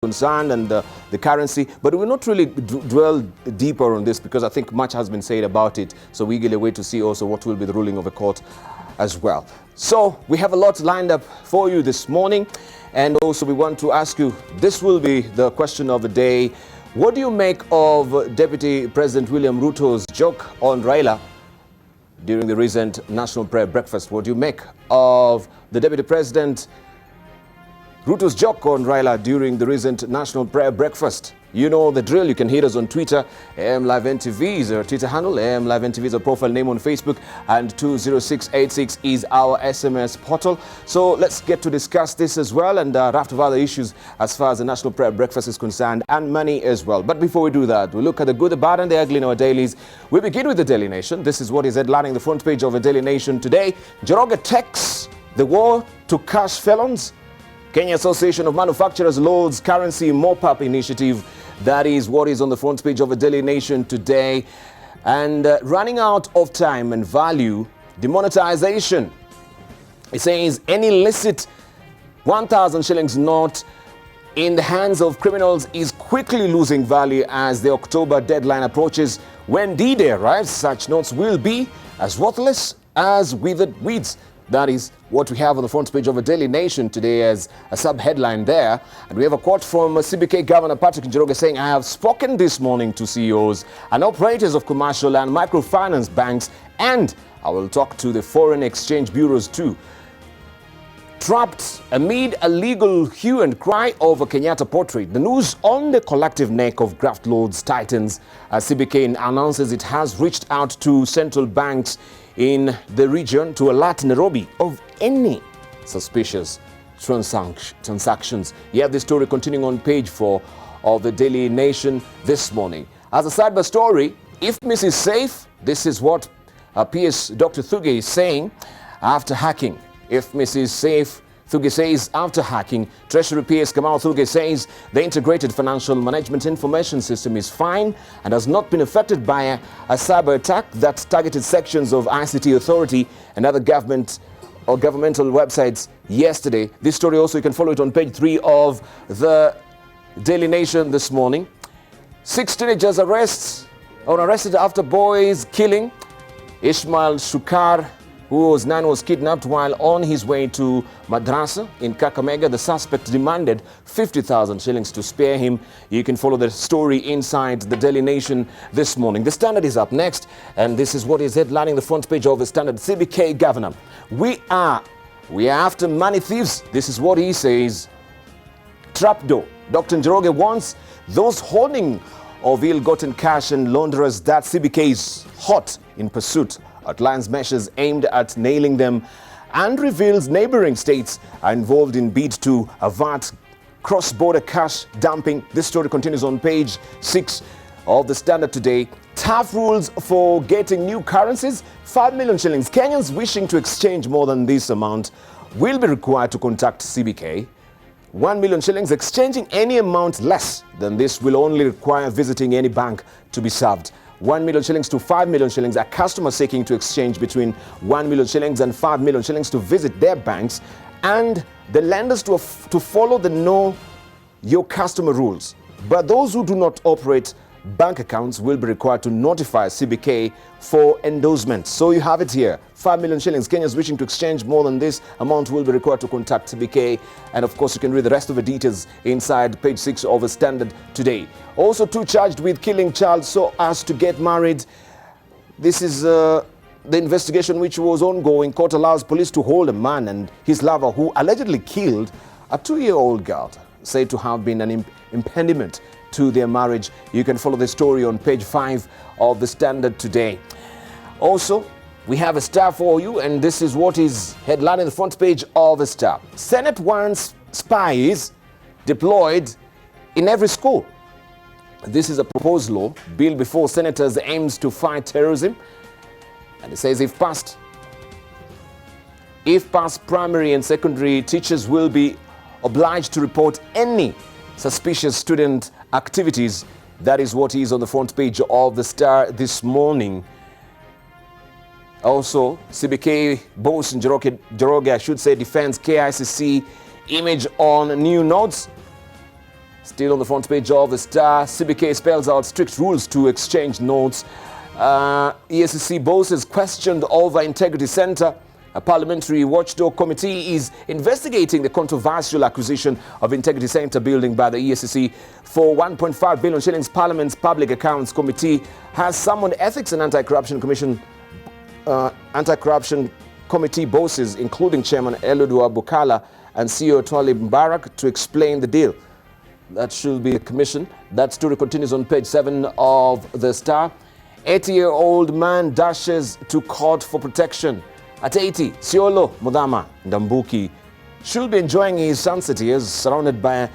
concerned and the currency, but we will not really dwell deeper on this because I think much has been said about it. So we eagerly wait to see also what will be the ruling of the court as well. So we have a lot lined up for you this morning, and also we want to ask you, this will be the question of the day. What do you make of Deputy President William Ruto's joke on Raila during the recent National Prayer Breakfast? What do you make of the Deputy President Ruto's joke on Raila during the recent National Prayer Breakfast? You know the drill. You can hit us on Twitter. AM Live NTV is our Twitter handle. AM Live NTV is our profile name on Facebook. And 20686 is our SMS portal. So let's get to discuss this as well, and a raft of other issues as far as the National Prayer Breakfast is concerned, and money as well. But before we do that, we look at the good, the bad, and the ugly in our dailies. We begin with the Daily Nation. This is what is headlining the front page of the Daily Nation today. Njoroge takes the war to cash felons. Kenya Association of Manufacturers loads currency mop-up initiative. That is what is on the front page of the Daily Nation today. And running out of time and value, demonetization. It says any illicit 1,000 shillings note in the hands of criminals is quickly losing value as the October deadline approaches. When D-Day arrives, such notes will be as worthless as withered weeds. That is what we have on the front page of the Daily Nation today as a sub-headline there. And we have a quote from CBK Governor Patrick Njoroge saying, "I have spoken this morning to CEOs and operators of commercial and microfinance banks, and I will talk to the foreign exchange bureaus too." Trapped amid a legal hue and cry over Kenyatta portrait, the news on the collective neck of graft lords tightens as CBK announces it has reached out to central banks in the region to alert Nairobi of any suspicious transactions. You have this story continuing on page 4 of the Daily Nation this morning. As a cyber story, if Miss is safe, this is what PS Dr. Thuge is saying after hacking. If Miss is safe, Thuge says after hacking. Treasury PS Kamau Thuge says the integrated financial management information system is fine and has not been affected by a cyber attack that targeted sections of ICT Authority and other government or governmental websites yesterday. This story also, you can follow it on page 3 of the Daily Nation this morning. 6 teenagers arrested after boys killing. Ishmael Shukar, who was 9, was kidnapped while on his way to Madrasa in Kakamega. The suspect demanded 50,000 shillings to spare him. You can follow the story inside the Daily Nation this morning. The Standard is up next, and this is what is headlining the front page of the Standard. CBK Governor, we are after money thieves. This is what he says. Trapdoor. Dr. Njoroge wants those holding of ill-gotten cash and launderers that CBK is hot in pursuit. Outlines measures aimed at nailing them and reveals neighboring states are involved in bid to avert cross-border cash dumping. This story continues on page 6 of the Standard today. Tough rules for getting new currencies. 5 million shillings. Kenyans wishing to exchange more than this amount will be required to contact CBK. 1 million shillings. Exchanging any amount less than this will only require visiting any bank to be served. 1 million shillings to 5 million shillings. A customer seeking to exchange between 1 million shillings and 5 million shillings to visit their banks and the lenders to follow the Know Your Customer rules. But those who do not operate bank accounts will be required to notify CBK for endorsement. So you have it here. 5 million shillings. Kenyans wishing to exchange more than this amount will be required to contact CBK. And of course, you can read the rest of the details inside page 6 of the Standard today. Also, 2 charged with killing child so as to get married. This is the investigation which was ongoing. Court allows police to hold a man and his lover who allegedly killed a 2-year-old girl, said to have been an impediment to their marriage. You can follow the story on page 5 of the Standard today. Also, we have a star for you, and this is what is headlining the front page of the Star. Senate wants spies deployed in every school. This is a proposed law. Bill before senators aims to fight terrorism. And it says if passed, primary and secondary teachers will be obliged to report any suspicious student activities. That is what is on the front page of the Star this morning. Also, CBK boss Njoroge, I should say, defends KICC image on new notes. Still on the front page of the Star, CBK spells out strict rules to exchange notes. EACC bosses questioned over Integrity Centre. A parliamentary watchdog committee is investigating the controversial acquisition of Integrity Centre building by the EACC for 1.5 billion shillings. Parliament's Public Accounts Committee has summoned Ethics and Anti-Corruption Committee bosses, including Chairman Elodua Bukala and CEO Twalib Mbarak, to explain the deal. That should be the commission. That story continues on page 7 of the Star. 80-year-old man dashes to court for protection. At 80, Siolo Mudama Ndambuki should be enjoying his sunset years surrounded by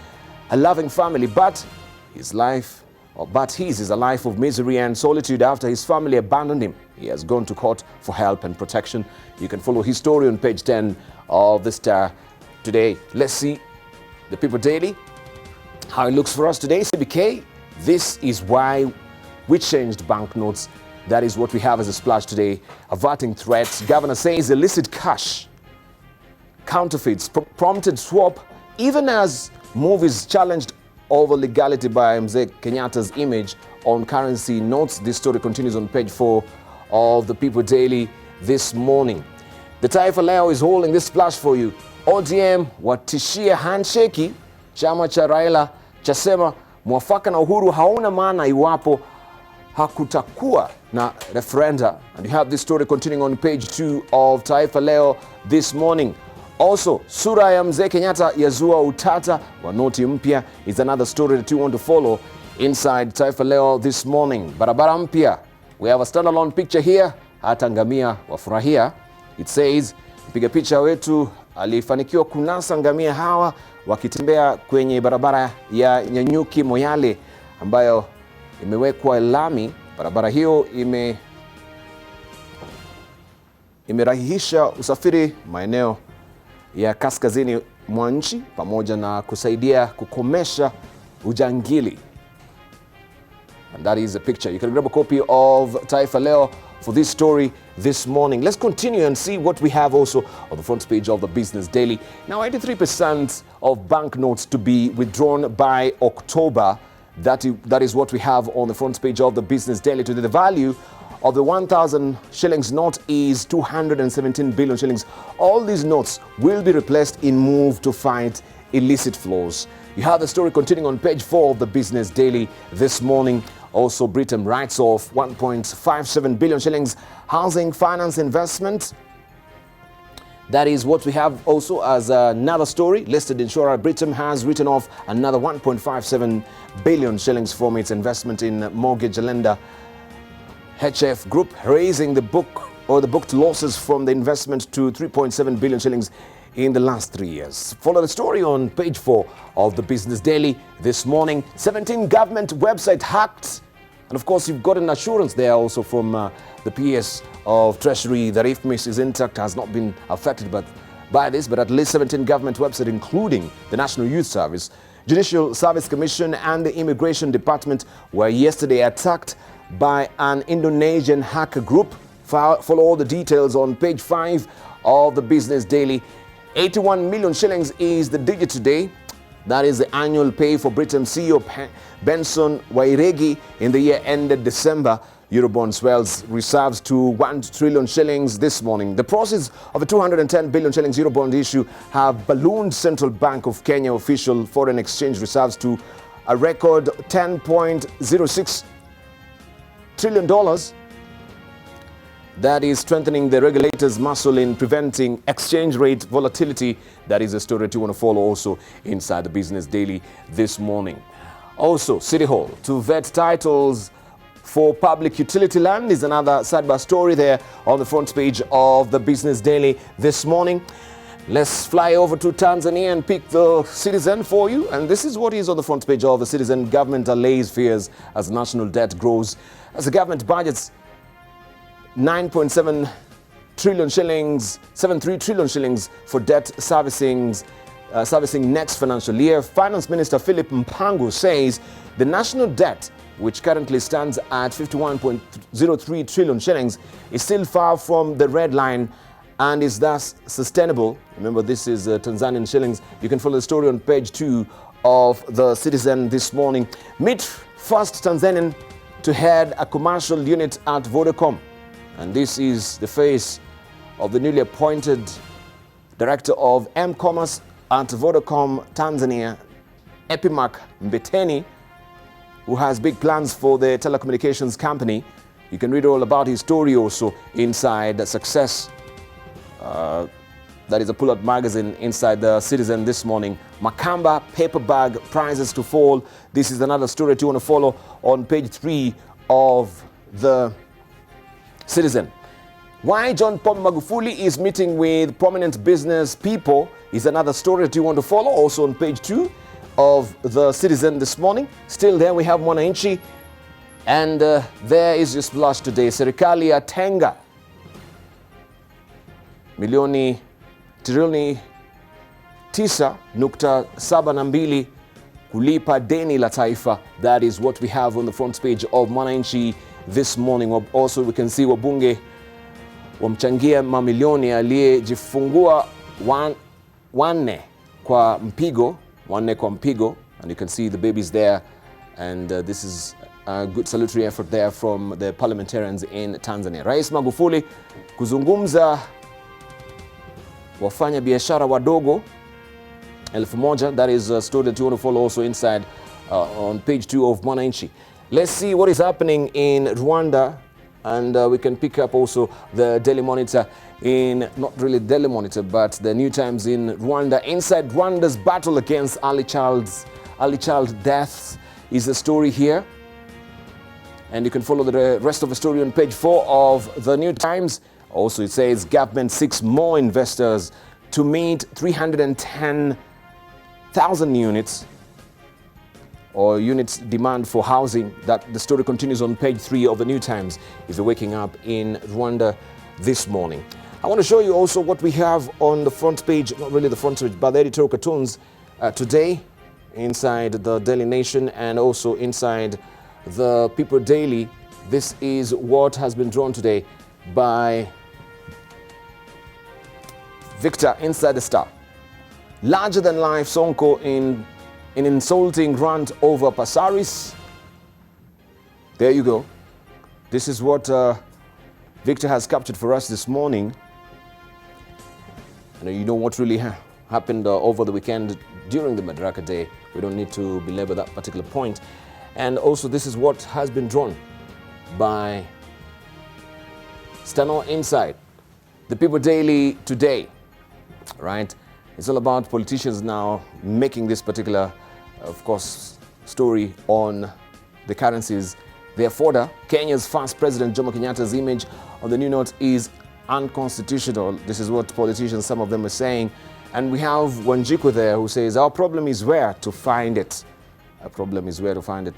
a loving family, but his is a life of misery and solitude after his family abandoned him. He has gone to court for help and protection. You can follow his story on page 10 of the Star today. Let's see the People Daily, how it looks for us today. CBK, this is why we changed banknotes. That is what we have as a splash today. Averting threats. Governor says illicit cash, counterfeits, prompted swap, even as movies challenged over legality by Mzee Kenyatta's image on currency notes. This story continues on page 4 of the People Daily this morning. The Taifa Leo is holding this splash for you. ODM watishia handshake. Chama cha Raila chasema mwafaka na Uhuru hauna maana iwapo hakutakuwa na referenda. And you have this story continuing on page 2 of Taifa Leo this morning. Also, sura ya Mzee Kenyatta yazua utata wa noti mpya is another story that you want to follow inside Taifa Leo this morning. Barabara mpya. We have a standalone picture here. Hata ngamia wafurahia. It says, mpiga picha wetu alifanikiwa kunasa ngamia hawa wakitembea kwenye barabara ya Nyanyuki Moyale ambayo imewekwa lami. Barabara hiyo imerahihisha usafiri maeneo ya kaskazini mwa nchi pamoja na kusaidia kukomesha ujangili. And that is a picture. You can grab a copy of Taifa Leo for this story this morning. Let's continue and see what we have also on the front page of the Business Daily. Now, 83% of banknotes to be withdrawn by October. That is what we have on the front page of the Business Daily today. The value of the 1,000 shillings note is 217 billion shillings. All these notes will be replaced in move to fight illicit flows. You have the story continuing on page 4 of the Business Daily this morning. Also, Britain writes off 1.57 billion shillings housing finance investment. That is what we have also as another story. Listed insurer Britain has written off another 1.57 billion shillings from its investment in mortgage lender HF Group, raising the booked losses from the investment to 3.7 billion shillings in the last 3 years. Follow the story on page 4 of the Business Daily this morning. 17 government website hacked. And of course, you've got an assurance there also from the PS of Treasury that if IFMIS is intact, has not been affected by this, but at least 17 government websites, including the National Youth Service, Judicial Service Commission and the Immigration Department, were yesterday attacked by an Indonesian hacker group. Follow all the details on page 5 of the Business Daily. 81 million shillings is the digit today. That is the annual pay for Britain CEO Benson Wairegi in the year ended December. Eurobond swells reserves to 1 trillion shillings this morning. The proceeds of a 210 billion shillings Eurobond issue have ballooned Central Bank of Kenya official foreign exchange reserves to a record $10.06 trillion. That is strengthening the regulators' muscle in preventing exchange rate volatility. That is a story that you want to follow also inside the Business Daily this morning. Also, City Hall to vet titles for public utility land is another sidebar story there on the front page of the Business Daily this morning. Let's fly over to Tanzania and pick the Citizen for you. And this is what is on the front page of the Citizen. Government allays fears as national debt grows. As the government budgets 9.7 trillion shillings, 73 trillion shillings for debt servicing next financial year. Finance Minister Philip Mpangu says the national debt, which currently stands at 51.03 trillion shillings, is still far from the red line and is thus sustainable. Remember, this is Tanzanian shillings. You can follow the story on page 2 of the Citizen this morning. Meet first Tanzanian to head a commercial unit at Vodacom. And this is the face of the newly appointed Director of M-Commerce at Vodacom Tanzania, Epimac Mbeteni, who has big plans for the telecommunications company. You can read all about his story also inside the Success. That is a pull-out magazine inside the Citizen this morning. Makamba paper bag prices to fall. This is another story that you want to follow on page 3 of the Citizen. Why John Pombe Magufuli is meeting with prominent business people is another story that you want to follow also on page 2 of the Citizen this morning. Still there we have Mwananchi, and there is your splash today. Serikali ya tenga trilioni 9.72 kulipa deni la taifa. That is what we have on the front page of Mwananchi this morning. Also we can see wabunge wamchangia mamilioni aliyejifungua wanne kwa mpigo, and you can see the babies there, and this is a good salutary effort there from the parliamentarians in Tanzania. Rais Magufuli kuzungumza wafanya biashara wadogo 1,000. That is a story that you want to follow also inside on page 2 of Mwananchi. Let's see what is happening in Rwanda, and we can pick up also the Daily Monitor in, not really Daily Monitor, but the New Times in Rwanda. Inside Rwanda's battle against early child deaths is the story here. And you can follow the rest of the story on page 4 of the New Times. Also it says government seeks more investors to meet 310,000 units or units demand for housing. That the story continues on page 3 of the New Times if you're waking up in Rwanda this morning. I want to show you also what we have on the front page, not really the front page, but the editorial cartoons today inside the Daily Nation and also inside the People Daily. This is what has been drawn today by Victor inside the Star. Larger than life Sonko in an insulting rant over Pasaris. There you go. This is what Victor has captured for us this morning. And you know what really happened over the weekend during the Madaraka Day. We don't need to belabor that particular point. And also this is what has been drawn by Stano inside the People Daily today, right? It's all about politicians now making this particular, of course, story on the currencies. Their fodder, Kenya's first president Jomo Kenyatta's image on the new note is unconstitutional. This is what politicians, some of them are saying. And we have Wanjiku there who says, our problem is where to find it. Our problem is where to find it.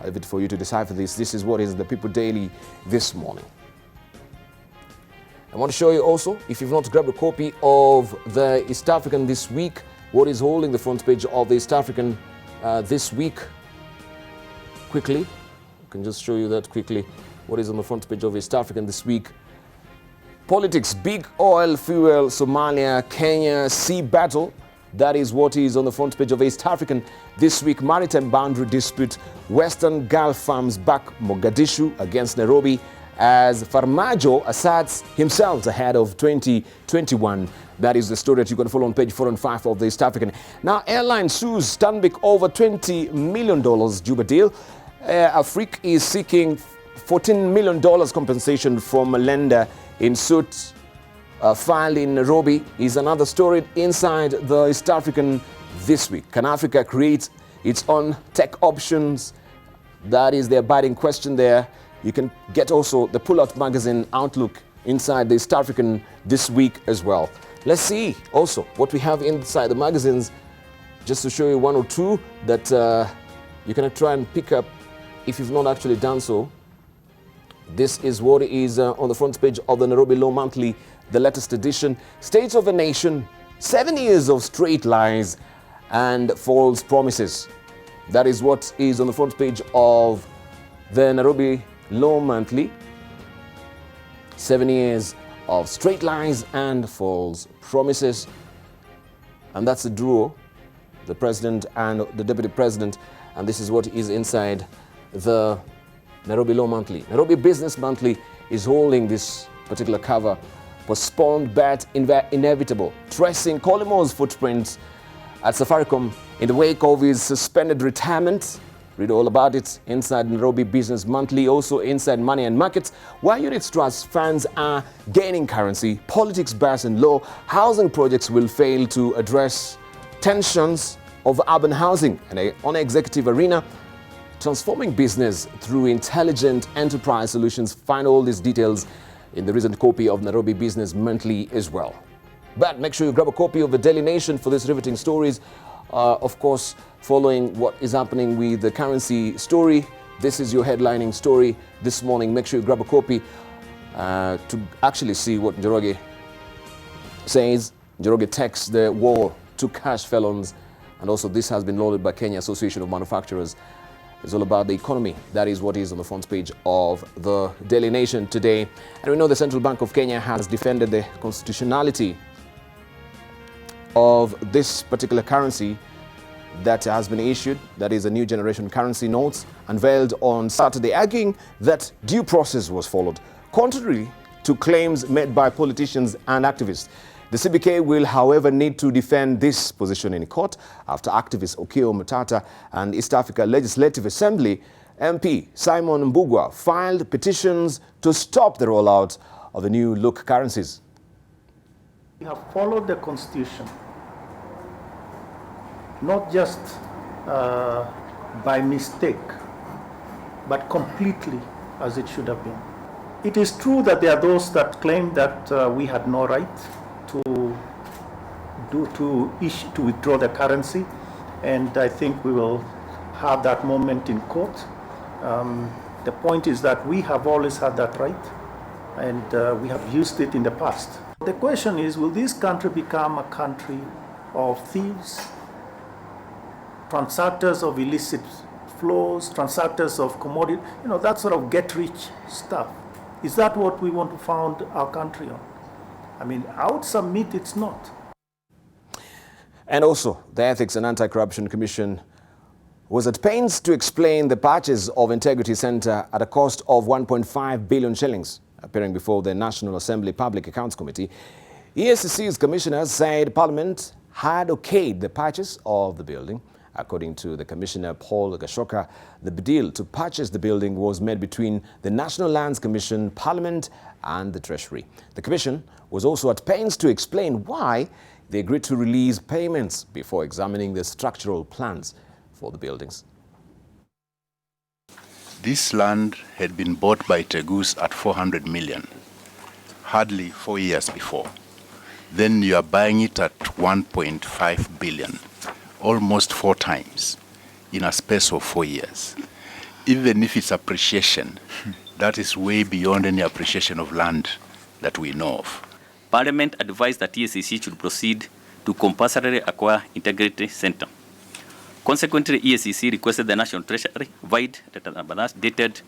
I leave it for you to decipher this. This is what is the People Daily this morning. I want to show you also, if you've not grabbed a copy of the East African this week, what is holding the front page of the East African this week. Quickly, I can just show you that quickly. What is on the front page of East African this week? Politics, big oil, fuel, Somalia, Kenya, sea battle. That is what is on the front page of East African this week. Maritime boundary dispute. Western Gulf farms back Mogadishu against Nairobi as Farmajo asserts himself ahead of 2021. That is the story that you're going to follow on page 4 and 5 of the East African. Now, airline sues Stanbic over $20 million Juba deal. Afrique is seeking $14 million compensation from a lender in suit filed in Nairobi. Is another story inside the East African this week. Can Africa create its own tech options? That is the abiding question there. You can get also the Pullout magazine outlook inside the East African this week as well. Let's see also what we have inside the magazines, just to show you one or two that you can try and pick up if you've not actually done so. This is what is on the front page of the Nairobi Law Monthly, the latest edition. State of the Nation, 7 years of straight lies and false promises. That is what is on the front page of the Nairobi Law Monthly. 7 years of straight lies and false promises. And that's the duo the president and the deputy president, and this is what is inside the Nairobi Law Monthly. Nairobi Business Monthly is holding this particular cover. Postponed bet inevitable, tracing Kolimo's footprints at Safaricom in the wake of his suspended retirement. Read all about it inside Nairobi Business Monthly, also inside Money and Markets, where unit trust funds are gaining currency, politics, bias and law, housing projects will fail to address tensions of urban housing, and on an executive arena, transforming business through intelligent enterprise solutions. Find all these details in the recent copy of Nairobi Business Monthly as well. But make sure you grab a copy of the Daily Nation for these riveting stories. Of course, following what is happening with the currency story, this is your headlining story this morning. Make sure you grab a copy to actually see what Njoroge says. Njoroge takes the war to cash felons, and also this has been lauded by Kenya Association of Manufacturers. It's all about the economy. That is what is on the front page of the Daily Nation today. And we know the Central Bank of Kenya has defended the constitutionality of this particular currency that has been issued, that is a new generation currency notes, unveiled on Saturday, arguing that due process was followed, contrary to claims made by politicians and activists. The CBK will, however, need to defend this position in court after activist Okiya Omtatah and East Africa Legislative Assembly MP Simon Mbugua filed petitions to stop the rollout of the new look currencies. We have followed the Constitution, not just by mistake, but completely as it should have been. It is true that there are those that claim that we had no right to withdraw the currency, and I think we will have that moment in court. The point is that we have always had that right, and we have used it in the past. The question is, will this country become a country of thieves, transactors of illicit flows, transactors of commodity, that sort of get-rich stuff? Is that what we want to found our country on? I mean, I would submit it's not. And also, the Ethics and Anti-Corruption Commission was at pains to explain the purchase of Integrity Center at a cost of 1.5 billion shillings. Appearing before the National Assembly Public Accounts Committee, EACC's commissioners said Parliament had okayed the purchase of the building. According to the Commissioner Paul Gashoka, the deal to purchase the building was made between the National Lands Commission, Parliament and the Treasury. The Commission was also at pains to explain why they agreed to release payments before examining the structural plans for the buildings. This land had been bought by Tegus at 400 million, hardly 4 years before. Then you are buying it at 1.5 billion. Almost 4 times in a space of 4 years. Even if it's appreciation, that is way beyond any appreciation of land that we know of. Parliament advised that EACC should proceed to compulsorily acquire Integrity Center. Consequently, EACC requested the National Treasury, void dated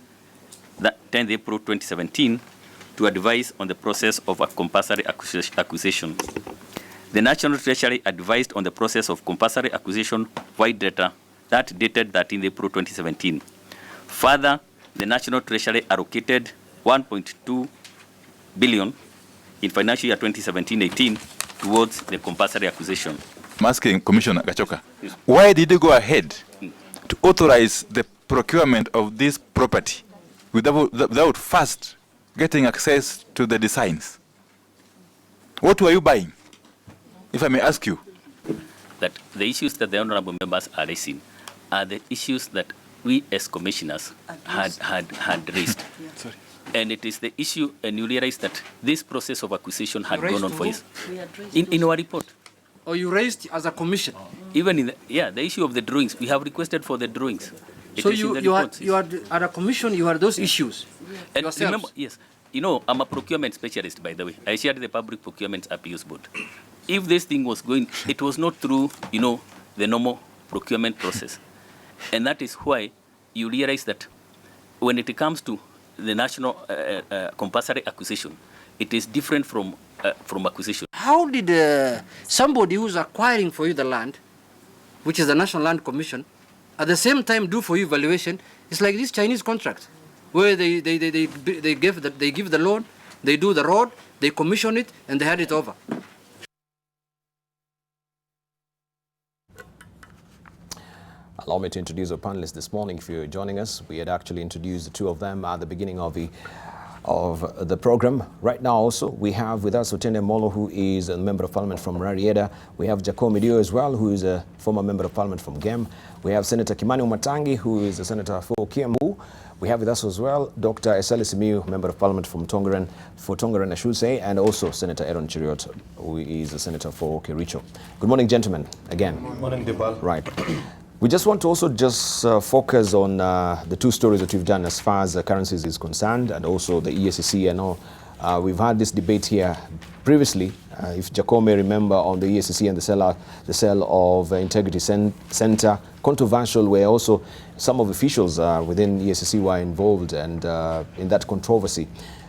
10th April 2017, to advise on the process of a compulsory acquisition. The National Treasury advised on the process of compulsory acquisition void data that dated 13 April 2017. Further, the National Treasury allocated 1.2 billion in financial year 2017-18 towards the compulsory acquisition. I'm asking Commissioner Gachoka, yes, why did you go ahead to authorize the procurement of this property without first getting access to the designs? What were you buying, if I may ask you? That the issues that the honorable members are raising are the issues that we as commissioners had raised. Yeah. Sorry. And it is the issue, and you realize that this process of acquisition had gone on for years. In our report. Or you raised as a commission? Even in the issue of the drawings, we have requested for the drawings. So you are at a commission, you are those issues? And remember, yes, I'm a procurement specialist, by the way. I chaired the Public Procurement Appeals Board. If this thing was going, it was not through, the normal procurement process. And that is why you realize that when it comes to the national compulsory acquisition, it is different from acquisition. How did somebody who's acquiring for you the land which is the National Land Commission, at the same time do for you evaluation. It's like this Chinese contract, where they give the loan, they do the road, they commission it, and they hand it over. Allow me to introduce our panelists this morning. If you're joining us, we had actually introduced the two of them at the beginning of the program. Right now also, we have with us Otiende Molo, who is a member of parliament from Rarieda. We have Jacob Dio as well, who is a former member of parliament from Gem. We have Senator Kimani Umatangi, who is a senator for Kiambu. We have with us as well Dr. Eseli Simiyu, member of parliament from Tongaren, I should say, and also Senator Aaron Chiriot, who is a senator for Kericho. Good morning, gentlemen, again. Good morning, Debarl. Right. We just want to also just focus on the two stories that we've done as far as currencies is concerned, and also the EACC. I know we've had this debate here previously, if Jacob may remember, on the EACC and the sale of Integrity Center. Controversial, where also some of the officials within EACC were involved and in that controversy.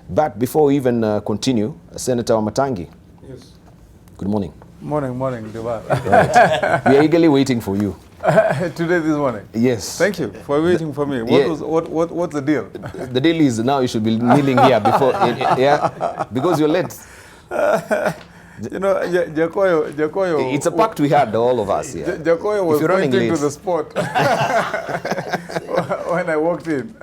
But before we even continue, Senator Matangi. Yes. Good morning. Morning, Debarl. Right. We are eagerly waiting for you. Today, this morning? Yes. Thank you for waiting for me. What's the deal? The deal is now you should be kneeling here before, yeah, because you're late. You know, Jacoyo. It's a pact we had, all of us here. Jacoyo was pointing to the spot when I walked in.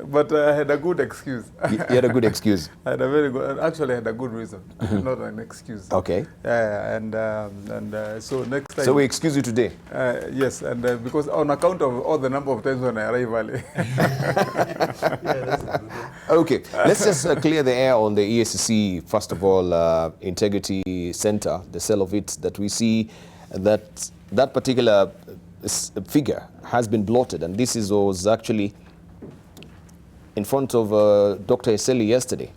But I had a good excuse. You had a good excuse? I had a very good, actually I had a good reason, not an excuse. Okay. And so next time. So we excuse you today? Yes, and because on account of all the number of times when I arrive early. Okay, let's just clear the air on the EACC. First of all, Integrity Center, the sale of it, that we see that particular figure has been blotted, and this was actually in front of Dr. Eseli yesterday.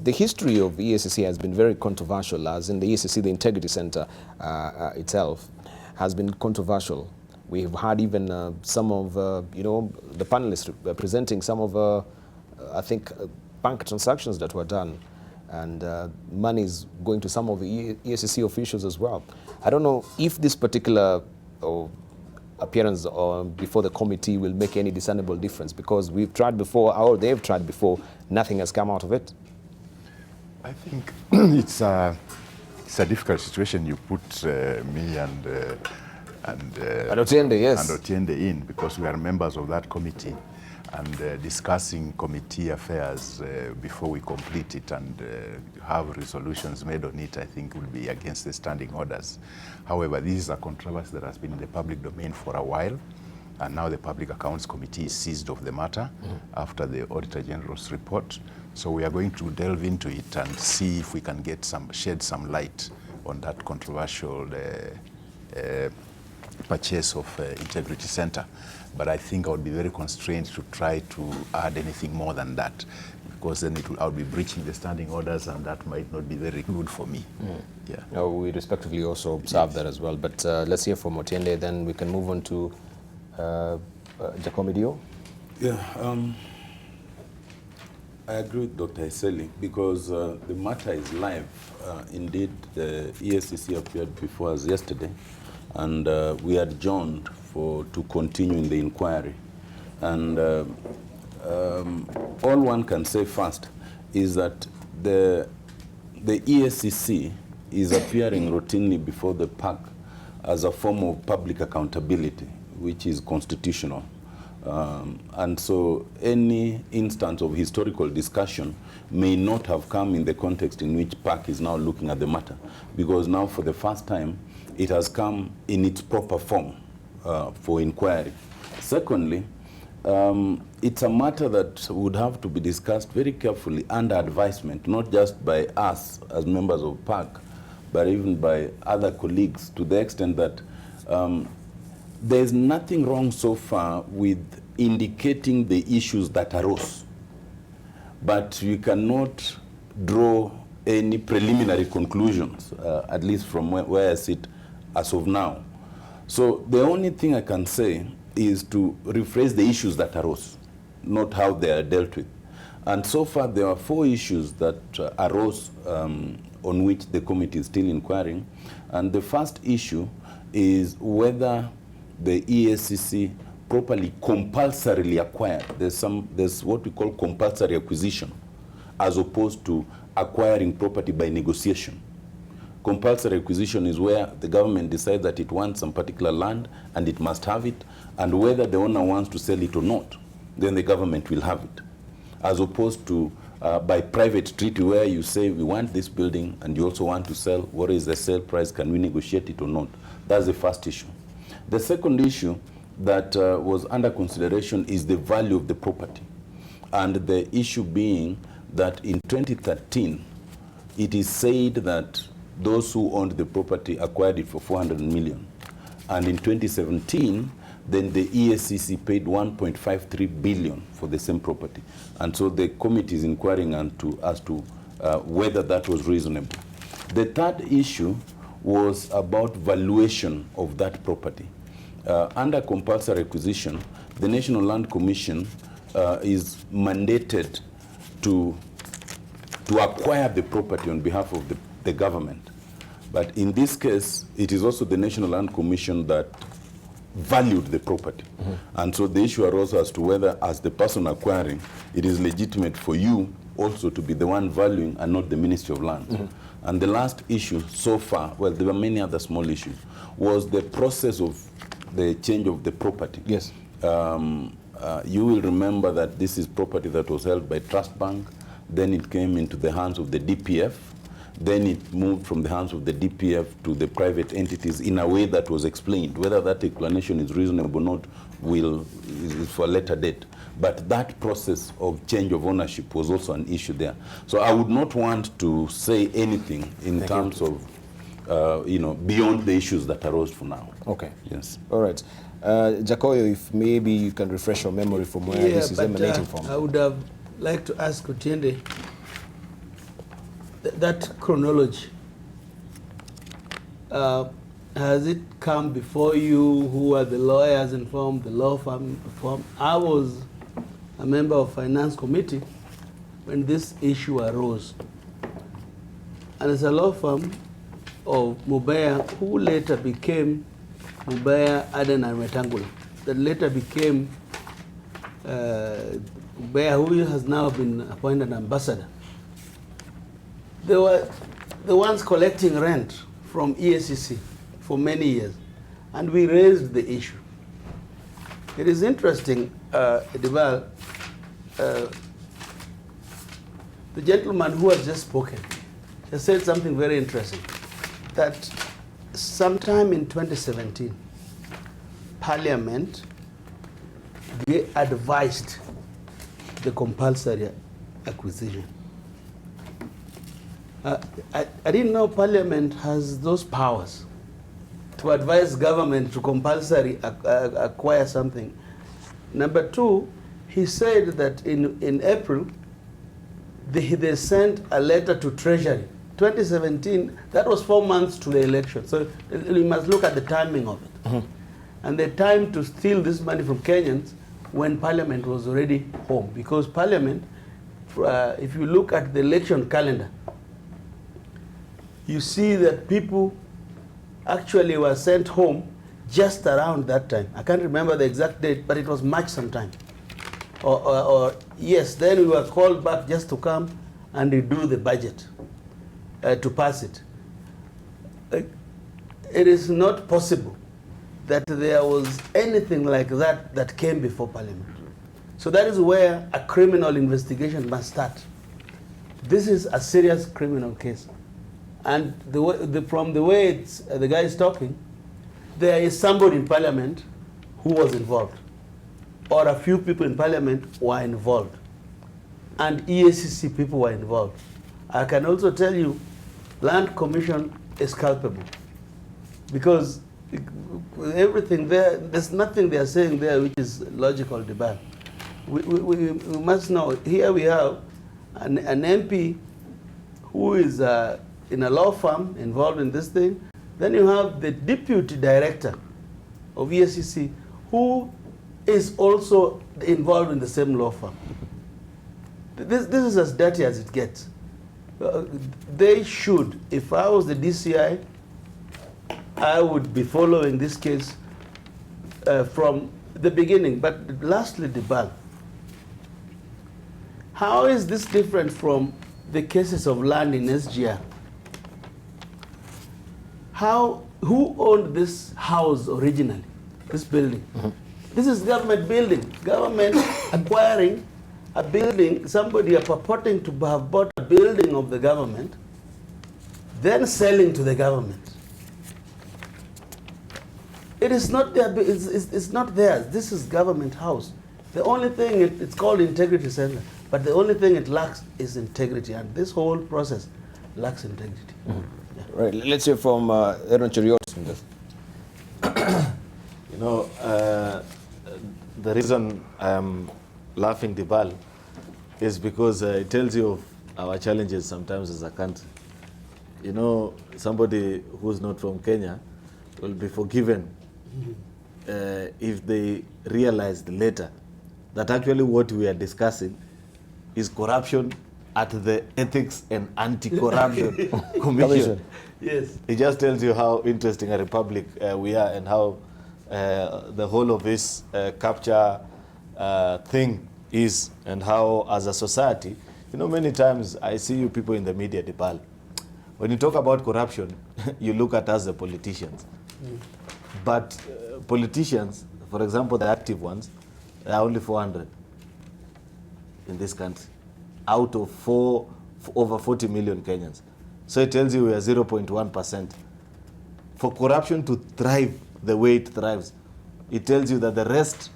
The history of EACC has been very controversial, as in the EACC, the Integrity Center itself has been controversial. We've had even some of, the panelists representing some of, I think, bank transactions that were done, and money is going to some of the EACC officials as well. I don't know if this particular appearance before the committee will make any discernible difference, because we've tried before, or they've tried before, nothing has come out of it. I think it's a difficult situation you put me and Otiende, yes. And Otiende in, because we are members of that committee, and discussing committee affairs before we complete it and have resolutions made on it, I think will be against the standing orders. However, this is a controversy that has been in the public domain for a while, and now the Public Accounts Committee is seized of the matter after the Auditor General's report. So we are going to delve into it and see if we can shed some light on that controversial purchase of Integrity Center. But I think I would be very constrained to try to add anything more than that, because then I would be breaching the standing orders, and that might not be very good for me. Yeah. We respectively also observe that as well. But let's hear from Otiende, then we can move on to Jacob Dio. Yeah, I agree with Dr. Eseli, because the matter is live. Indeed, the EACC appeared before us yesterday, and we adjourned to continue in the inquiry. And all one can say first is that the EACC is appearing routinely before the PAC as a form of public accountability, which is constitutional. And so any instance of historical discussion may not have come in the context in which PAC is now looking at the matter, because now for the first time it has come in its proper form for inquiry. Secondly, it's a matter that would have to be discussed very carefully under advisement, not just by us as members of PAC, but even by other colleagues, to the extent that there's nothing wrong so far with indicating the issues that arose, but you cannot draw any preliminary conclusions, at least from where I sit as of now. So the only thing I can say is to rephrase the issues that arose, not how they are dealt with. And so far there are 4 issues that arose on which the committee is still inquiring. And the first issue is whether the EACC properly compulsorily acquired. There's what we call compulsory acquisition, as opposed to acquiring property by negotiation. Compulsory acquisition is where the government decides that it wants some particular land and it must have it, and whether the owner wants to sell it or not, then the government will have it. As opposed to by private treaty, where you say we want this building and you also want to sell, what is the sale price, can we negotiate it or not? That's the first issue. The second issue that was under consideration is the value of the property. And the issue being that in 2013, it is said that those who owned the property acquired it for 400 million. And in 2017, then the EACC paid 1.53 billion for the same property. And so the committee is inquiring as to whether that was reasonable. The third issue was about valuation of that property. Under compulsory acquisition, the National Land Commission is mandated to acquire the property on behalf of the government. But in this case, it is also the National Land Commission that valued the property. And so the issue arose as to whether, as the person acquiring, it is legitimate for you also to be the one valuing and not the Ministry of Land. And the last issue so far, well, there were many other small issues, was the process of the change of the property. Yes. You will remember that this is property that was held by Trust Bank, then it came into the hands of the DPF, then it moved from the hands of the DPF to the private entities in a way that was explained. Whether that explanation is reasonable or not is for a later date. But that process of change of ownership was also an issue there. So I would not want to say anything in terms of, beyond the issues that arose for now. Okay. Yes. All right. Jacoyo, if maybe you can refresh your memory from where this is emanating from. I would have liked to ask Otiende, that chronology, has it come before you? Who are the lawyers informed, the law firm informed? I was a member of finance committee when this issue arose. And it's a law firm of Mubaya, who later became Mubaya, Aden and Wetangula, that later became Mubaya, who has now been appointed ambassador. They were the ones collecting rent from EACC for many years, and we raised the issue. It is interesting, Debarl, the gentleman who has just spoken has said something very interesting, that sometime in 2017, Parliament advised the compulsory acquisition. I didn't know Parliament has those powers to advise government to compulsory acquire something. Number two, he said that in April, they sent a letter to Treasury. 2017, that was 4 months to the election. So you must look at the timing of it. And the time to steal this money from Kenyans when Parliament was already home. Because Parliament, if you look at the election calendar, you see that people actually were sent home just around that time. I can't remember the exact date, but it was March sometime. Or yes, then we were called back just to come and redo the budget, to pass it. It is not possible that there was anything like that came before Parliament. So that is where a criminal investigation must start. This is a serious criminal case. And from the way the guy is talking, there is somebody in Parliament who was involved, or a few people in Parliament were involved, and EACC people were involved. I can also tell you, Land Commission is culpable, because everything there's nothing they are saying there which is logical, Debarl. We must know, here we have an MP who is in a law firm involved in this thing. Then you have the deputy director of EACC who is also involved in the same law firm. This is as dirty as it gets. They should, if I was the DCI, I would be following this case from the beginning. But lastly, Debarl, how is this different from the cases of land in SGR? Who owned this house originally, this building? This is government building. Government acquiring a building, somebody purporting to have bought a building of the government, then selling to the government. It is not their, it's not theirs. This is government house. The only thing, it's called integrity center, but the only thing it lacks is integrity, and this whole process lacks integrity. Right, let's hear from Aaron Cheriot. You know, the reason I am laughing, Debarl, is because it tells you of our challenges sometimes as a country. You know, somebody who's not from Kenya will be forgiven if they realized later that actually what we are discussing is corruption at the Ethics and Anti-Corruption Commission. Yes. It just tells you how interesting a republic we are, and how the whole of this capture thing is, and how as a society, you know, many times I see you people in the media, Debarl, when you talk about corruption, you look at us the politicians. But politicians, for example, the active ones, there are only 400 in this country, out of over 40 million Kenyans. So it tells you we are 0.1%. For corruption to thrive the way it thrives, it tells you that the rest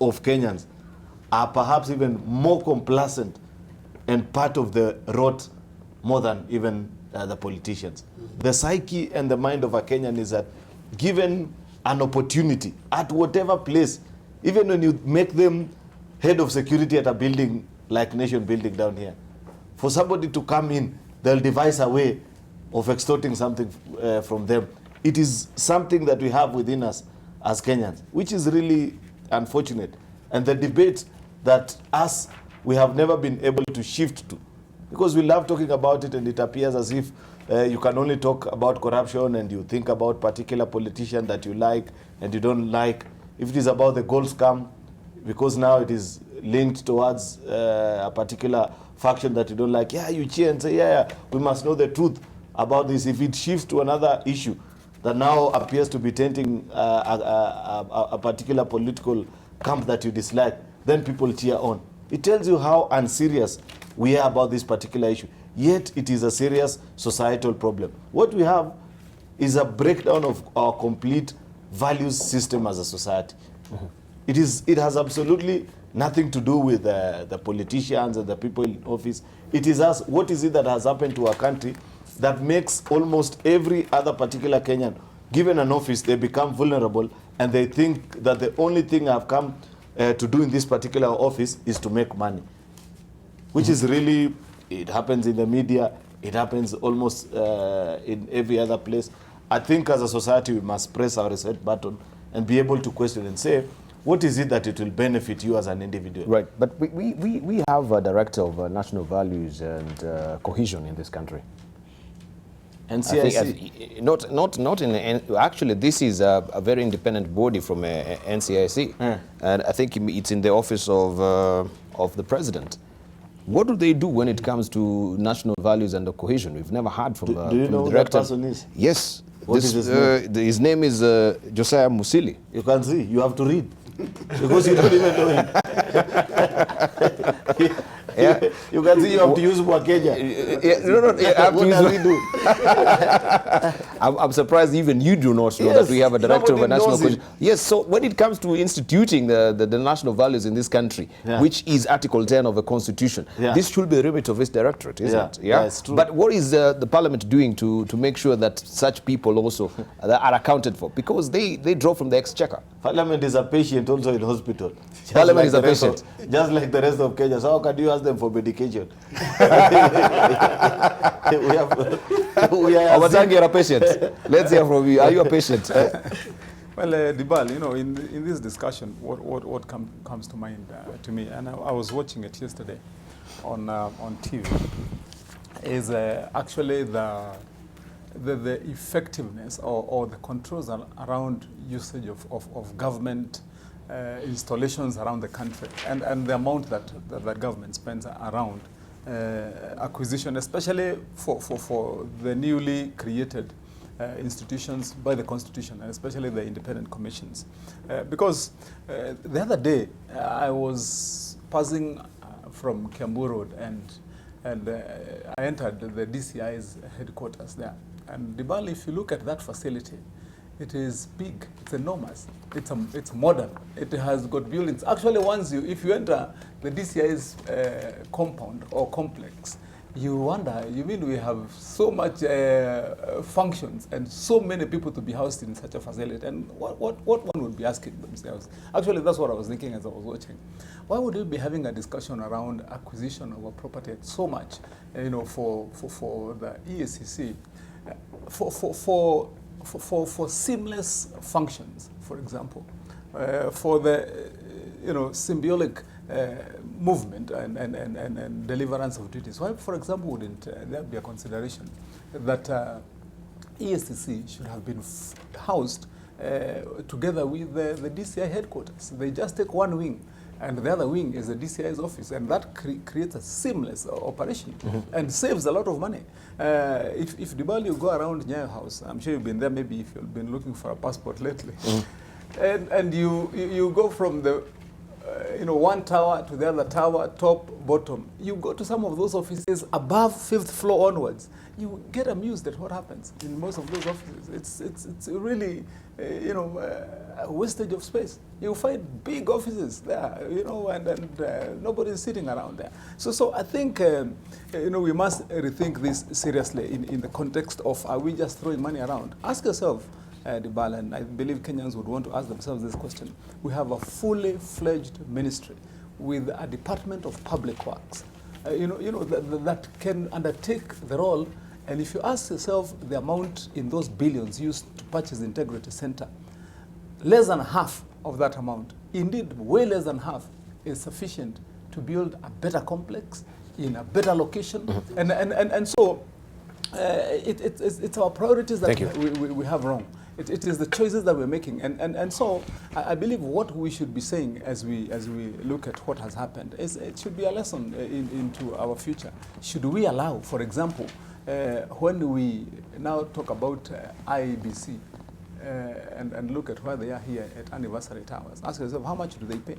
of Kenyans are perhaps even more complacent and part of the rot more than even the politicians. The psyche and the mind of a Kenyan is that given an opportunity at whatever place, even when you make them head of security at a building like Nation Building down here, for somebody to come in, they'll devise a way of extorting something from them. It is something that we have within us as Kenyans, which is really unfortunate. And the debate that we have never been able to shift to, because we love talking about it, and it appears as if you can only talk about corruption and you think about particular politician that you like and you don't like. If it is about the gold scam, because now it is linked towards a particular faction that you don't like, yeah, you cheer and say, yeah, we must know the truth about this. If it shifts to another issue that now appears to be tainting a particular political camp that you dislike, then people cheer on. It tells you how unserious we are about this particular issue. Yet it is a serious societal problem. What we have is a breakdown of our complete values system as a society. It has absolutely nothing to do with the politicians and the people in office. It is us. What is it that has happened to our country that makes almost every other particular Kenyan, given an office, they become vulnerable, and they think that the only thing I've come to do in this particular office is to make money, which is really, it happens in the media, it happens almost in every other place. I think as a society we must press our reset button and be able to question and say, what is it that it will benefit you as an individual? Right, but we have a director of national values and cohesion in this country. NCIC? Not in, actually this is a very independent body from NCIC, and I think it's in the office of the president. What do they do when it comes to national values and the cohesion? We've never heard from do you know who that person is? Yes. What is his name? His name is Josiah Musili. You can see, you have to read, because you don't even know him. Yeah. You can see you have to use Mwakenya. What does he do? I'm surprised even you do not know that we have a director of a national cohesion. Yes, so when it comes to instituting the national values in this country, which is Article 10 of the Constitution, this should be the remit of this directorate, isn't it? Yeah, it's true. But what is the Parliament doing to make sure that such people also are accounted for? Because they draw from the exchequer. Parliament is a patient also in hospital. Parliament is a patient. Just like the rest of Kenya. So how can you ask them for medication? Obatangi, you're a patient. Let's hear from you. Are you a patient? Well, Debarl, you know, in this discussion, what comes to mind to me, and I was watching it yesterday on TV, is actually the effectiveness or the controls around usage of government installations around the country and the amount that government spends around acquisition, especially for the newly created institutions by the Constitution, and especially the independent commissions. Because the other day I was passing from Kiambu Road and I entered the DCI's headquarters there. And Debarl, if you look at that facility, it is big, it's enormous, it's modern, it has got buildings. Actually, if you enter the DCI's compound or complex, you wonder, you mean we have so much functions and so many people to be housed in such a facility? And what one would be asking themselves? Actually, that's what I was thinking as I was watching. Why would we be having a discussion around acquisition of a property so much, for the EACC, for seamless functions, for example, for the symbiotic movement and deliverance of duties? Why, for example, wouldn't there be a consideration that EACC should have been housed together with the DCI headquarters? They just take one wing, and the other wing is the DCI's office, and that creates a seamless operation and saves a lot of money. If Debarl, you go around Nyayo House, I'm sure you've been there, maybe if you've been looking for a passport lately, and you go from the one tower to the other tower, top, bottom. You go to some of those offices above 5th floor onwards. You get amused at what happens in most of those offices. It's really, a wastage of space. You find big offices there, and nobody's sitting around there. So I think, we must rethink this seriously in the context of, are we just throwing money around? Ask yourself, Debarl, and I believe Kenyans would want to ask themselves this question. We have a fully fledged ministry with a Department of Public Works, that can undertake the role. And if you ask yourself the amount in those billions used to purchase the Integrity Center, less than half of that amount, indeed way less than half, is sufficient to build a better complex in a better location. And so it's our priorities that we have wrong. It is the choices that we're making, and so I believe what we should be saying as we look at what has happened is it should be a lesson into our future. Should we allow, for example, when we now talk about IEBC and look at where they are here at Anniversary Towers, ask yourself, how much do they pay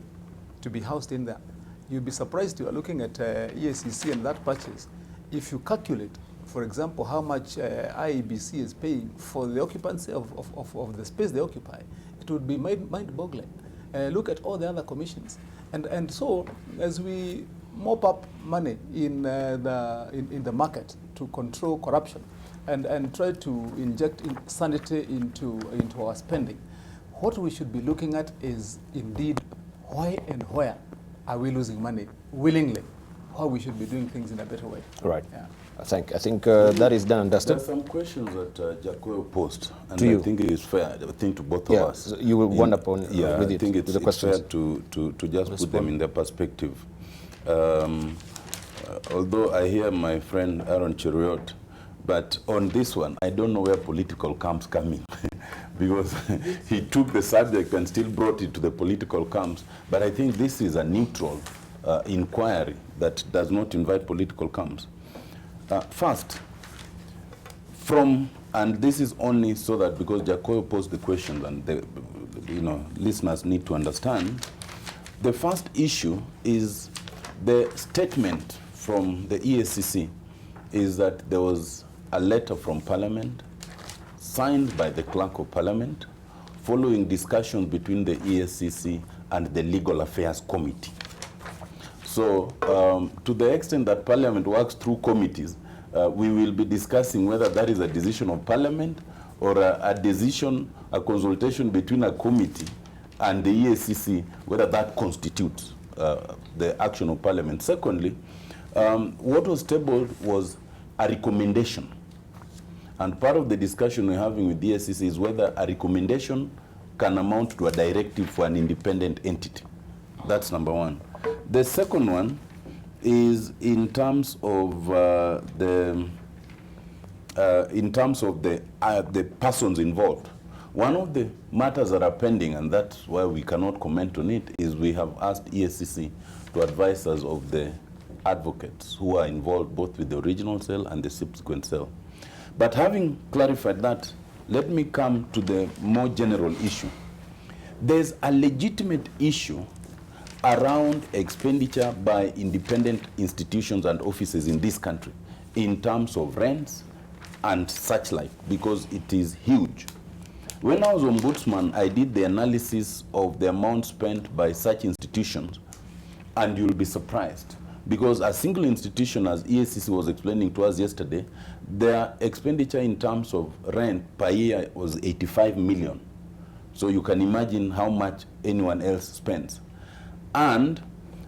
to be housed in there? You'll be surprised. You are looking at EACC and that purchase. If you calculate, for example, how much IEBC is paying for the occupancy of the space they occupy, it would be mind-boggling. Look at all the other commissions. And so, as we mop up money in the market to control corruption and try to inject sanity into our spending, what we should be looking at is indeed why and where are we losing money willingly, how we should be doing things in a better way. Right. Yeah. I think that is done and dusted. There are some questions that Jacoyo posed, and To you. I think it is fair, I think to both Yeah, of us. so you will wind up on Yeah, with I it, think with the it's questions. fair to just put them in their perspective. Although I hear my friend Aaron Cheruiyot, but on this one, I don't know where political camps come in. Because he took the subject and still brought it to the political camps. But I think this is a neutral inquiry that does not invite political camps. First, and this is only so that because Jacoyo posed the question and the listeners need to understand, the first issue is the statement from the EACC is that there was a letter from Parliament signed by the Clerk of Parliament following discussions between the EACC and the Legal Affairs Committee. So to the extent that Parliament works through committees, we will be discussing whether that is a decision of Parliament or a consultation between a committee and the EACC, whether that constitutes the action of Parliament. Secondly, what was tabled was a recommendation. And part of the discussion we're having with the EACC is whether a recommendation can amount to a directive for an independent entity. That's number one. The second one is in terms of in terms of the persons involved. One of the matters that are pending, and that's why we cannot comment on it, is we have asked ESCC to advise us of the advocates who are involved both with the original sale and the subsequent sale. But having clarified that, let me come to the more general issue. There's a legitimate issue around expenditure by independent institutions and offices in this country in terms of rents and such like, because it is huge. When I was ombudsman, I did the analysis of the amount spent by such institutions, and you'll be surprised, because a single institution, as ESCC was explaining to us yesterday, their expenditure in terms of rent per year was 85 million. So you can imagine how much anyone else spends. And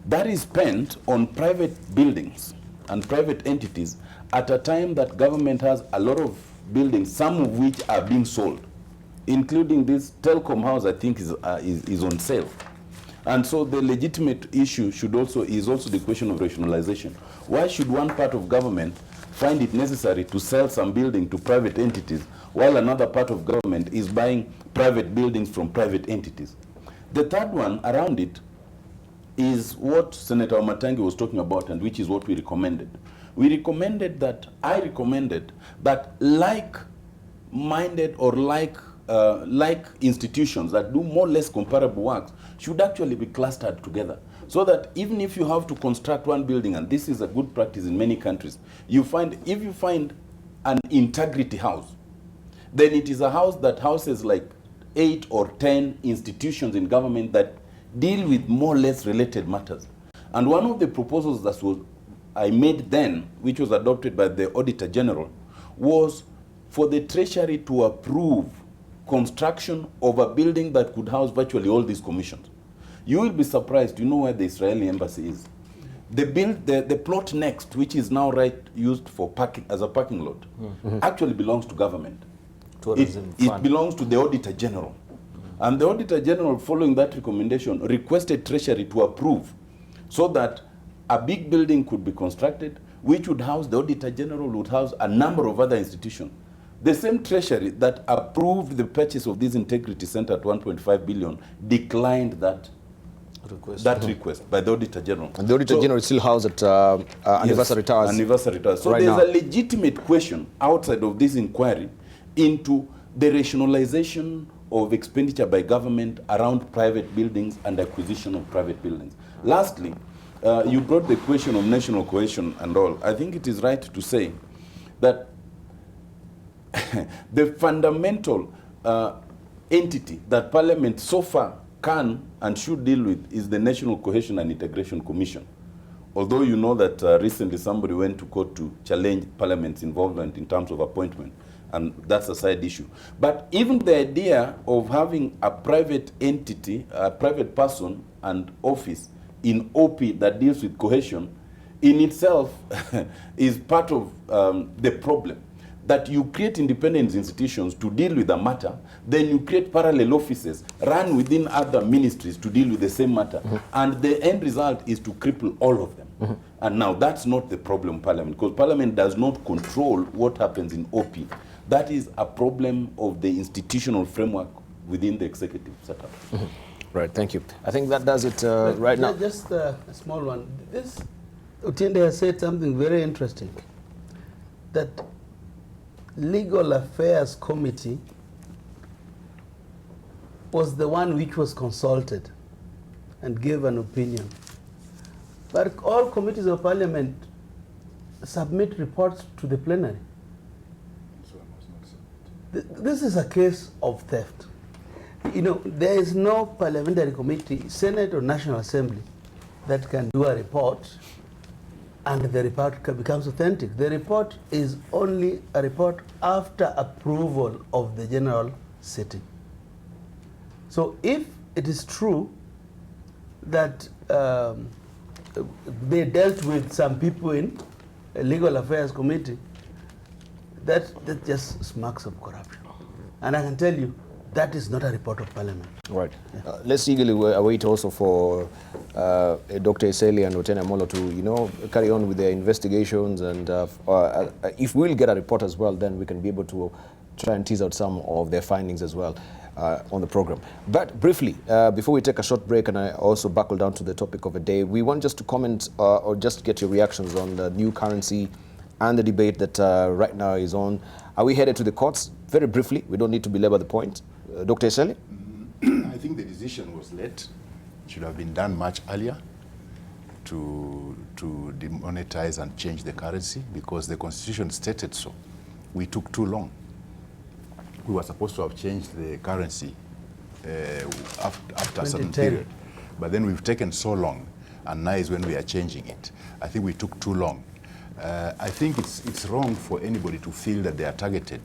that is spent on private buildings and private entities at a time that government has a lot of buildings, some of which are being sold, including this telecom house, I think, is on sale. And so the legitimate issue is also the question of rationalization. Why should one part of government find it necessary to sell some building to private entities while another part of government is buying private buildings from private entities? The third one around it is what Senator Matangi was talking about, and which is what we recommended. I recommended that like-minded or like institutions that do more or less comparable works should actually be clustered together, so that even if you have to construct one building, and this is a good practice in many countries, if you find an integrity house, then it is a house that houses like 8 or 10 institutions in government that deal with more or less related matters. And one of the proposals that I made then, which was adopted by the Auditor General, was for the Treasury to approve construction of a building that could house virtually all these commissions. You will be surprised, you know where the Israeli embassy is. The plot next, which is now used for parking, as a parking lot, actually belongs to government. It belongs to the Auditor General. And the Auditor General, following that recommendation, requested Treasury to approve so that a big building could be constructed, which would house, the Auditor General would house a number of other institutions. The same Treasury that approved the purchase of this integrity center at 1.5 billion declined that request by the Auditor General. And the Auditor General is still housed at Anniversary Towers. Anniversary Towers. So right there's a legitimate question outside of this inquiry into the rationalization of expenditure by government around private buildings and acquisition of private buildings. Lastly, you brought the question of national cohesion and all. I think it is right to say that the fundamental entity that Parliament so far can and should deal with is the National Cohesion and Integration Commission. Although you know that recently somebody went to court to challenge Parliament's involvement in terms of appointment, and that's a side issue. But even the idea of having a private entity, a private person and office in OP that deals with cohesion in itself is part of the problem. That you create independent institutions to deal with a matter, then you create parallel offices run within other ministries to deal with the same matter. And the end result is to cripple all of them. And now that's not the problem, Parliament, because Parliament does not control what happens in OP. That is a problem of the institutional framework within the executive setup. Right, thank you. I think that does it right now. Just a small one. This Otiende has said something very interesting, that Legal Affairs Committee was the one which was consulted and gave an opinion. But all committees of Parliament submit reports to the plenary. This is a case of theft. You know, there is no parliamentary committee, Senate or National Assembly, that can do a report and the report becomes authentic. The report is only a report after approval of the general sitting. So if it is true that they dealt with some people in a Legal Affairs Committee, that just smacks of corruption. And I can tell you, That is not a report of Parliament. Right. Let's eagerly await also for Dr. Eseli and Lieutenant Molo to, carry on with their investigations. And if we'll get a report as well, then we can be able to try and tease out some of their findings as well on the program. But briefly, before we take a short break, and I also buckle down to the topic of the day, we want just to comment or just get your reactions on the new currency and the debate that right now is on. Are we headed to the courts? Very briefly, we don't need to belabor the point. Dr. Eseli? I think the decision was late. It should have been done much earlier to demonetize and change the currency because the constitution stated so. We took too long. We were supposed to have changed the currency after a certain period. But then we've taken so long, and now is when we are changing it. I think we took too long. I think it's wrong for anybody to feel that they are targeted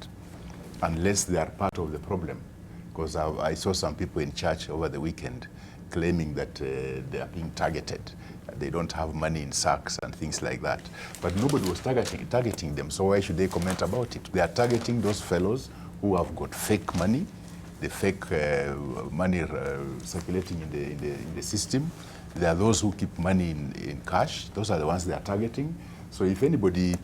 unless they are part of the problem. Because I saw some people in church over the weekend claiming that they are being targeted. They don't have money in sacks and things like that. But nobody was targeting them, so why should they comment about it? They are targeting those fellows who have got fake money, the fake money circulating in the system. There are those who keep money in cash. Those are the ones they are targeting. So if anybody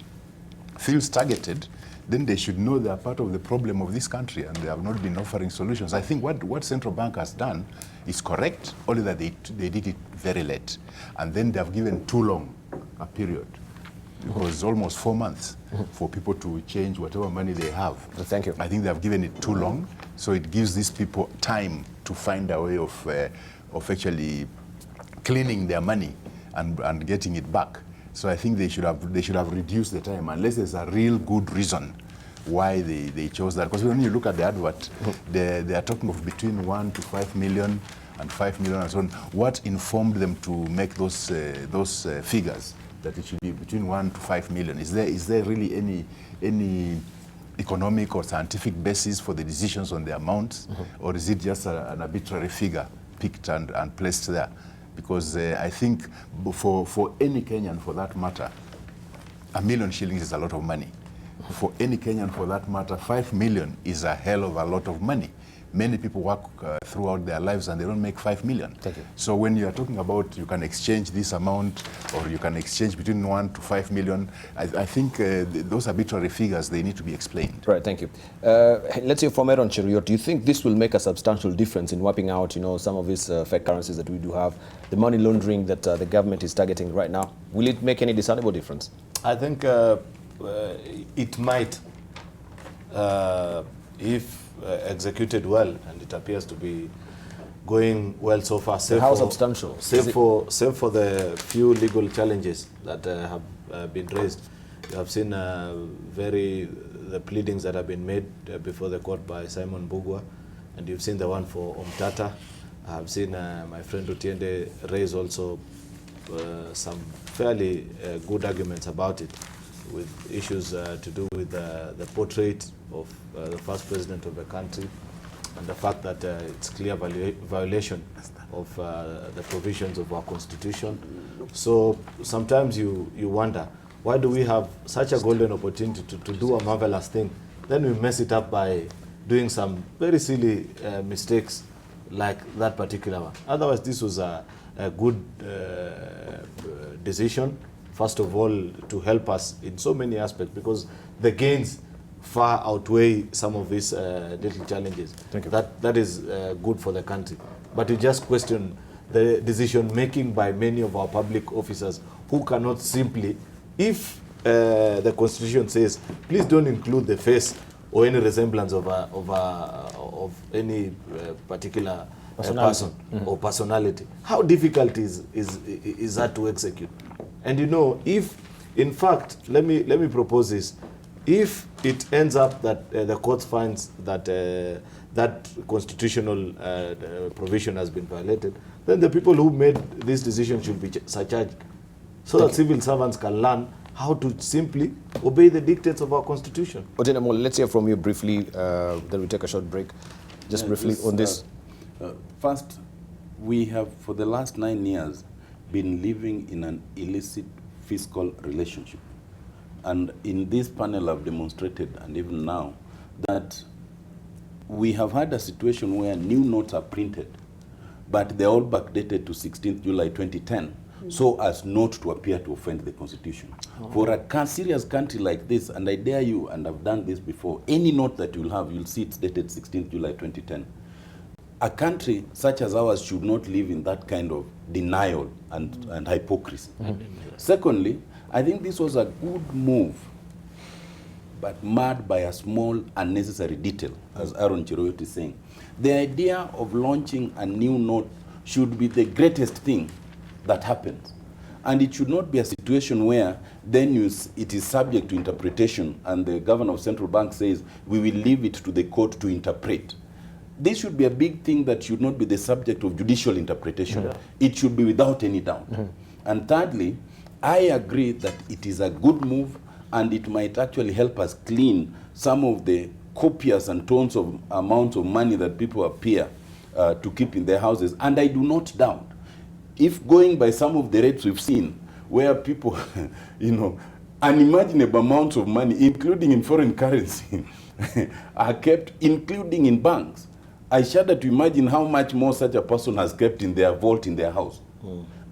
feels targeted, then they should know they are part of the problem of this country and they have not been offering solutions. I think what central bank has done is correct, only that they did it very late. And then they have given too long a period. It was almost 4 months for people to change whatever money they have. Thank you. I think they have given it too long, so it gives these people time to find a way of actually cleaning their money and getting it back. So I think they should have reduced the time, unless there's a real good reason why they chose that. Because when you look at the advert, they are talking of between 1 to 5 million and 5 million and so on. What informed them to make those figures, that it should be between 1 to 5 million? Is there really any economic or scientific basis for the decisions on the amounts? Or is it just an arbitrary figure picked and placed there? Because I think for any Kenyan, for that matter, 1 million shillings is a lot of money. For any Kenyan, for that matter, 5 million is a hell of a lot of money. Many people work throughout their lives and they don't make 5 million. Thank you. So when you are talking about you can exchange this amount or you can exchange between 1 to 5 million, I think those arbitrary figures, they need to be explained. Right, thank you. Let's hear from Aaron Cheruiyot. Do you think this will make a substantial difference in wiping out, some of these fake currencies that we do have, the money laundering that the government is targeting right now? Will it make any discernible difference? I think it might, if executed well, and it appears to be going well so far. How substantial? Save for the few legal challenges that have been raised. You have seen the pleadings that have been made before the court by Simon Bugwa, and you've seen the one for Omtata. I have seen my friend Otiende raise also some fairly good arguments about it, with issues to do with the portrait of the first president of the country and the fact that it's clear violation of the provisions of our constitution. So sometimes you wonder, why do we have such a golden opportunity to do a marvelous thing, then we mess it up by doing some very silly mistakes like that particular one. Otherwise, this was a good decision, first of all, to help us in so many aspects, because the gains far outweigh some of these little challenges. Thank you. That is good for the country. But you just question the decision making by many of our public officers who cannot simply, if the constitution says, please don't include the face or any resemblance of any particular person or personality. How difficult is that to execute? And if, in fact, let me propose this. If it ends up that the court finds that that constitutional provision has been violated, then the people who made this decision should be surcharged, so that civil servants can learn how to simply obey the dictates of our constitution. Otenemo, let's hear from you briefly, then we take a short break. Just briefly on this. First, we have, for the last 9 years, been living in an illicit fiscal relationship. And in this panel, I've demonstrated, and even now, that we have had a situation where new notes are printed, but they're all backdated to 16th July 2010, so as not to appear to offend the Constitution. For a serious country like this, and I dare you, and I've done this before, any note that you'll have, you'll see it's dated 16th July 2010. A country such as ours should not live in that kind of denial and hypocrisy. Secondly, I think this was a good move, but marred by a small unnecessary detail, as Aaron Cheruiyot is saying. The idea of launching a new note should be the greatest thing that happens. And it should not be a situation where then it is subject to interpretation and the governor of central bank says, we will leave it to the court to interpret. This should be a big thing that should not be the subject of judicial interpretation. It should be without any doubt. And thirdly, I agree that it is a good move and it might actually help us clean some of the copious and tons of amounts of money that people appear to keep in their houses. And I do not doubt, if going by some of the rates we've seen, where people, unimaginable amounts of money, including in foreign currency, are kept, including in banks. I shudder to imagine how much more such a person has kept in their vault in their house.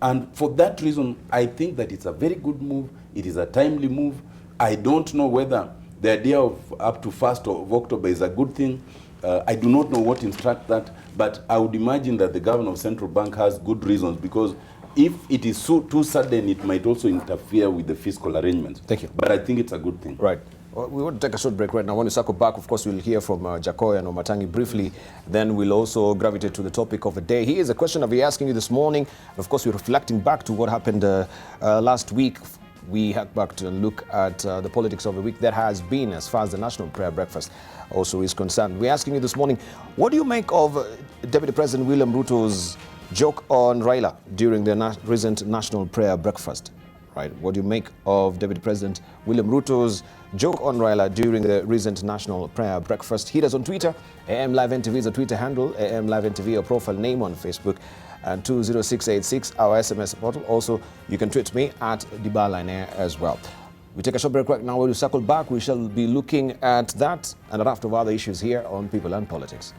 And for that reason, I think that it's a very good move. It is a timely move. I don't know whether the idea of up to 1st of October is a good thing. I do not know what instructs that, but I would imagine that the governor of central bank has good reasons, because if it is too sudden, it might also interfere with the fiscal arrangements. Thank you. But I think it's a good thing. Right. Well, we want to take a short break right now. When we circle back, of course, we'll hear from Jacoy and Omatangi briefly. Then we'll also gravitate to the topic of the day. Here's a question I'll be asking you this morning. Of course, we're reflecting back to what happened last week. We had back to look at the politics of the week that has been, as far as the National Prayer Breakfast also is concerned. We're asking you this morning, what do you make of Deputy President William Ruto's joke on Raila during the recent National Prayer Breakfast? Right? What do you make of Deputy President William Ruto's joke on Raila during the recent National Prayer Breakfast? Hit us on Twitter. AM Live NTV is a Twitter handle. AM Live NTV, a profile name on Facebook. And 20686, our SMS portal. Also, you can tweet me at Debarl Inea as well. We take a short break right now. When we circle back, we shall be looking at that and a raft of other issues here on People and Politics.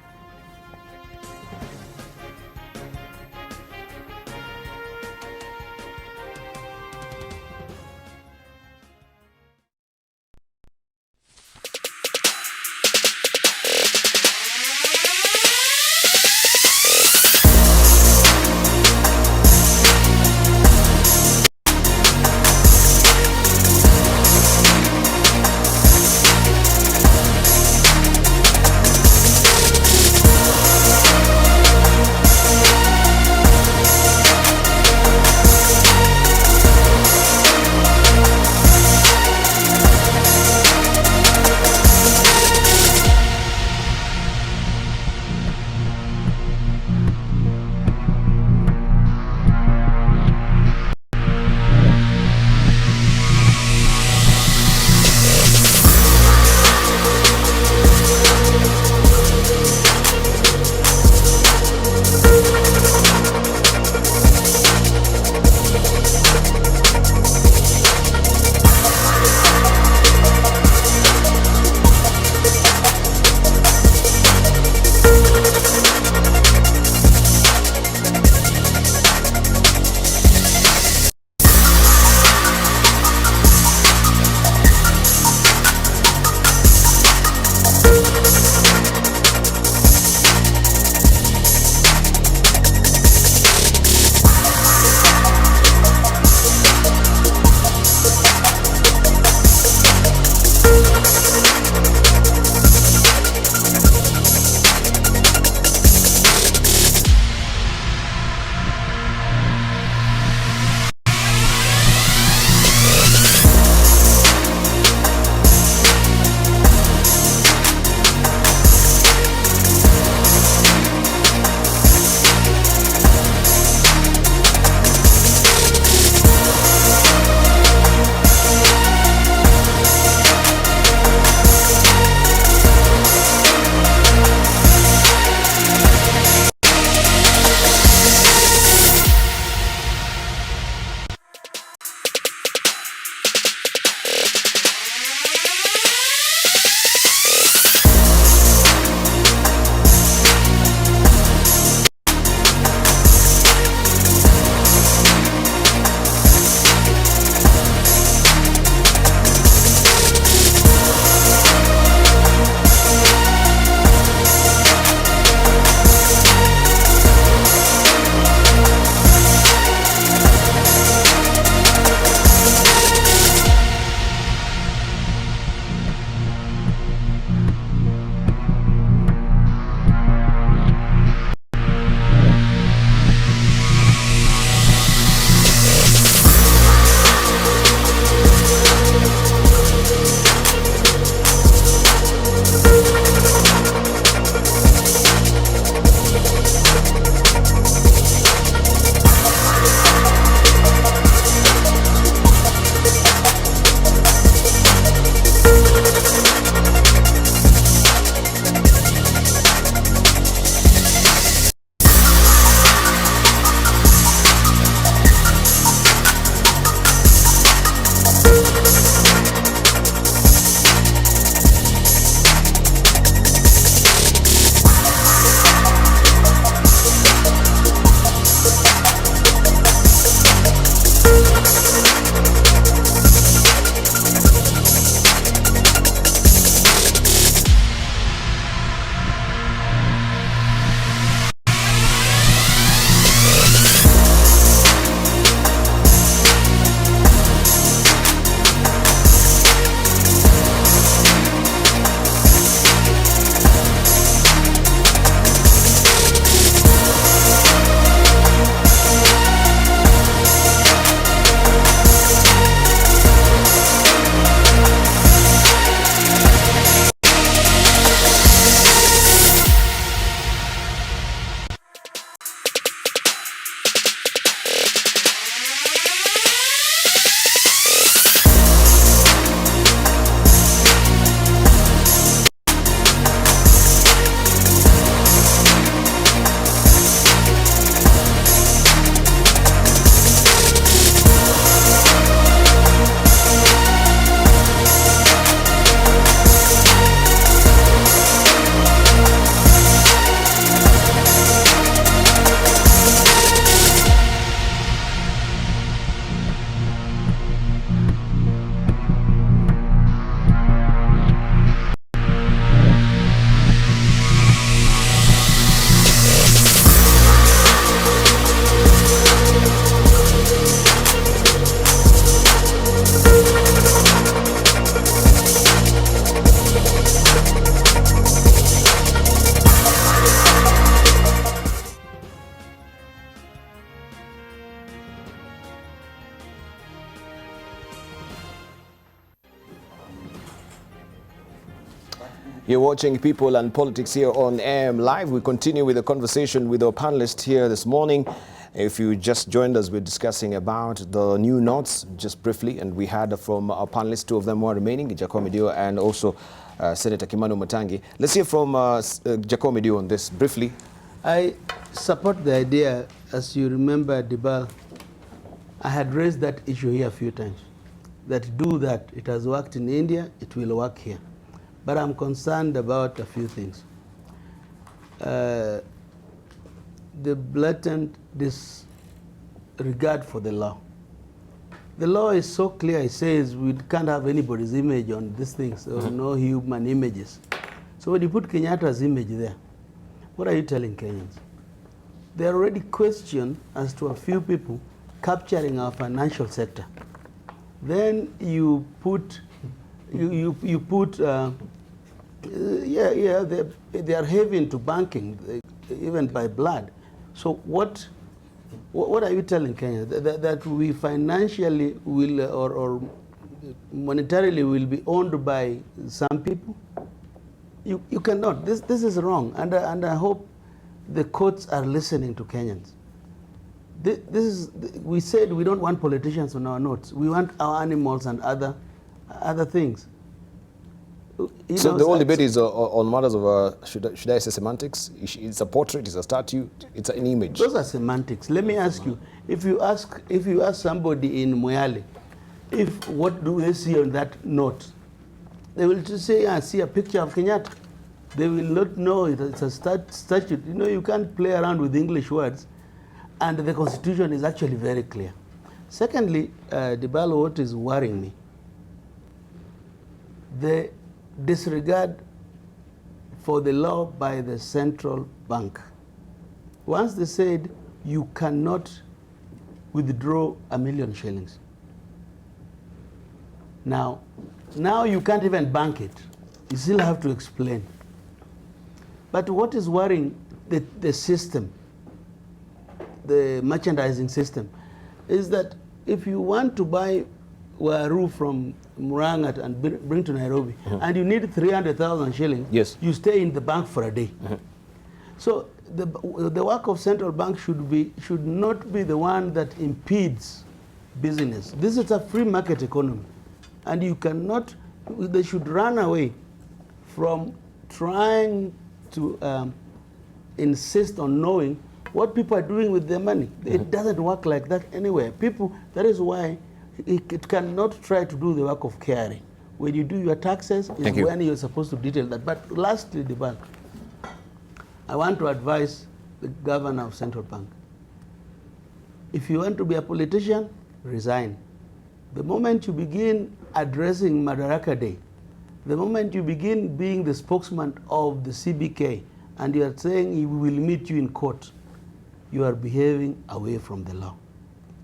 You're watching People and Politics here on AM Live. We continue with the conversation with our panelists here this morning. If you just joined us, we're discussing about the new notes just briefly, and we had from our panelists, two of them were remaining, Jacob Dio and also Senator Kimani Wamatangi. Let's hear from Jacob Dio on this briefly. I support the idea. As you remember, Debarl, I had raised that issue here a few times. That it has worked in India, it will work here. But I'm concerned about a few things. The blatant disregard for the law. The law is so clear, it says we can't have anybody's image on these things, or no human images. So when you put Kenyatta's image there, what are you telling Kenyans? They are already questioned as to a few people capturing our financial sector. Then you put, they are heavy into banking, even by blood. So what are you telling Kenya? That we financially will or monetarily will be owned by some people? You cannot. This is wrong, and I hope the courts are listening to Kenyans. We said we don't want politicians on our notes. We want our animals and other things. So the whole debate is on matters of, should I say semantics? It's a portrait, it's a statue, it's an image. Those are semantics. Let me ask you, if you ask somebody in Moyale, what do they see on that note? They will just say, I see a picture of Kenyatta. They will not know it's a statute. You know, you can't play around with English words, and the Constitution is actually very clear. Secondly, Debarl, what is worrying me, the disregard for the law by the central bank. Once they said you cannot withdraw 1 million shillings. Now you can't even bank it. You still have to explain. But what is worrying the system, the merchandising system, is that if you want to buy waru from Murang'a and bring to Nairobi, and you need 300,000 shillings, yes, you stay in the bank for a day. So the work of central bank should not be the one that impedes business. This is a free market economy, and you cannot. They should run away from trying to insist on knowing what people are doing with their money. It doesn't work like that anywhere. That is why it cannot try to do the work of caring. When you do your taxes, is when you're supposed to detail that. But lastly, Debarl, I want to advise the governor of Central Bank. If you want to be a politician, resign. The moment you begin addressing Madaraka Day, the moment you begin being the spokesman of the CBK, and you are saying we will meet you in court, you are behaving away from the law.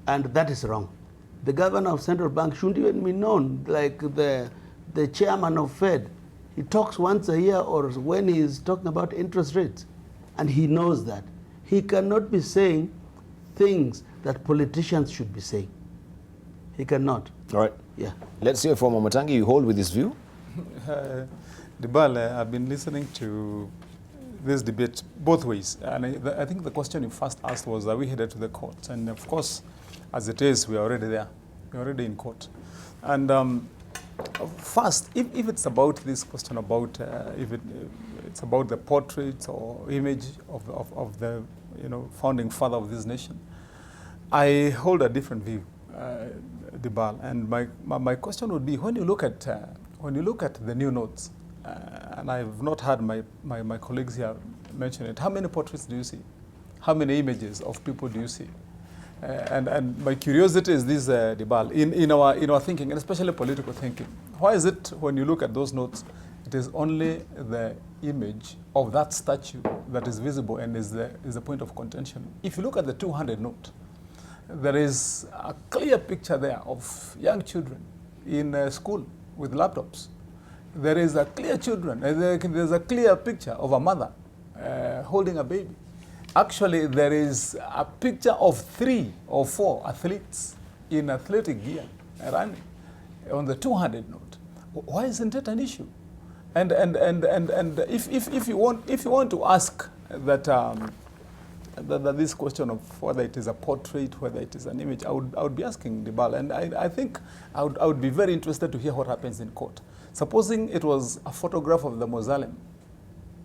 And that is wrong. The governor of Central Bank shouldn't even be known like the chairman of Fed. He talks once a year or when he is talking about interest rates, and he knows that. He cannot be saying things that politicians should be saying. He cannot. All right. Yeah. Let's hear from Wamatangi. You hold with this view? Debarl, I've been listening to this debate both ways. And I think the question you first asked was, are we headed to the court? And of course, as it is, we are already there. We're already in court. And first, if it's about this question about, it's about the portrait or image of the founding father of this nation, I hold a different view, Debarl. And my question would be, when you look at the new notes, and I've not heard my colleagues here mention it, how many portraits do you see? How many images of people do you see? And my curiosity is this, Debarl, in our thinking, and especially political thinking. Why is it when you look at those notes, it is only the image of that statue that is visible and is the point of contention? If you look at the 200 note, there is a clear picture there of young children in school with laptops. There is a clear there's a clear picture of a mother holding a baby. Actually, there is a picture of 3 or 4 athletes in athletic gear running on the 200 note. Why isn't it an issue? And if you want to ask that that this question of whether it is a portrait, whether it is an image, I would be asking Debarl, and I think I would be very interested to hear what happens in court. Supposing it was a photograph of the mausoleum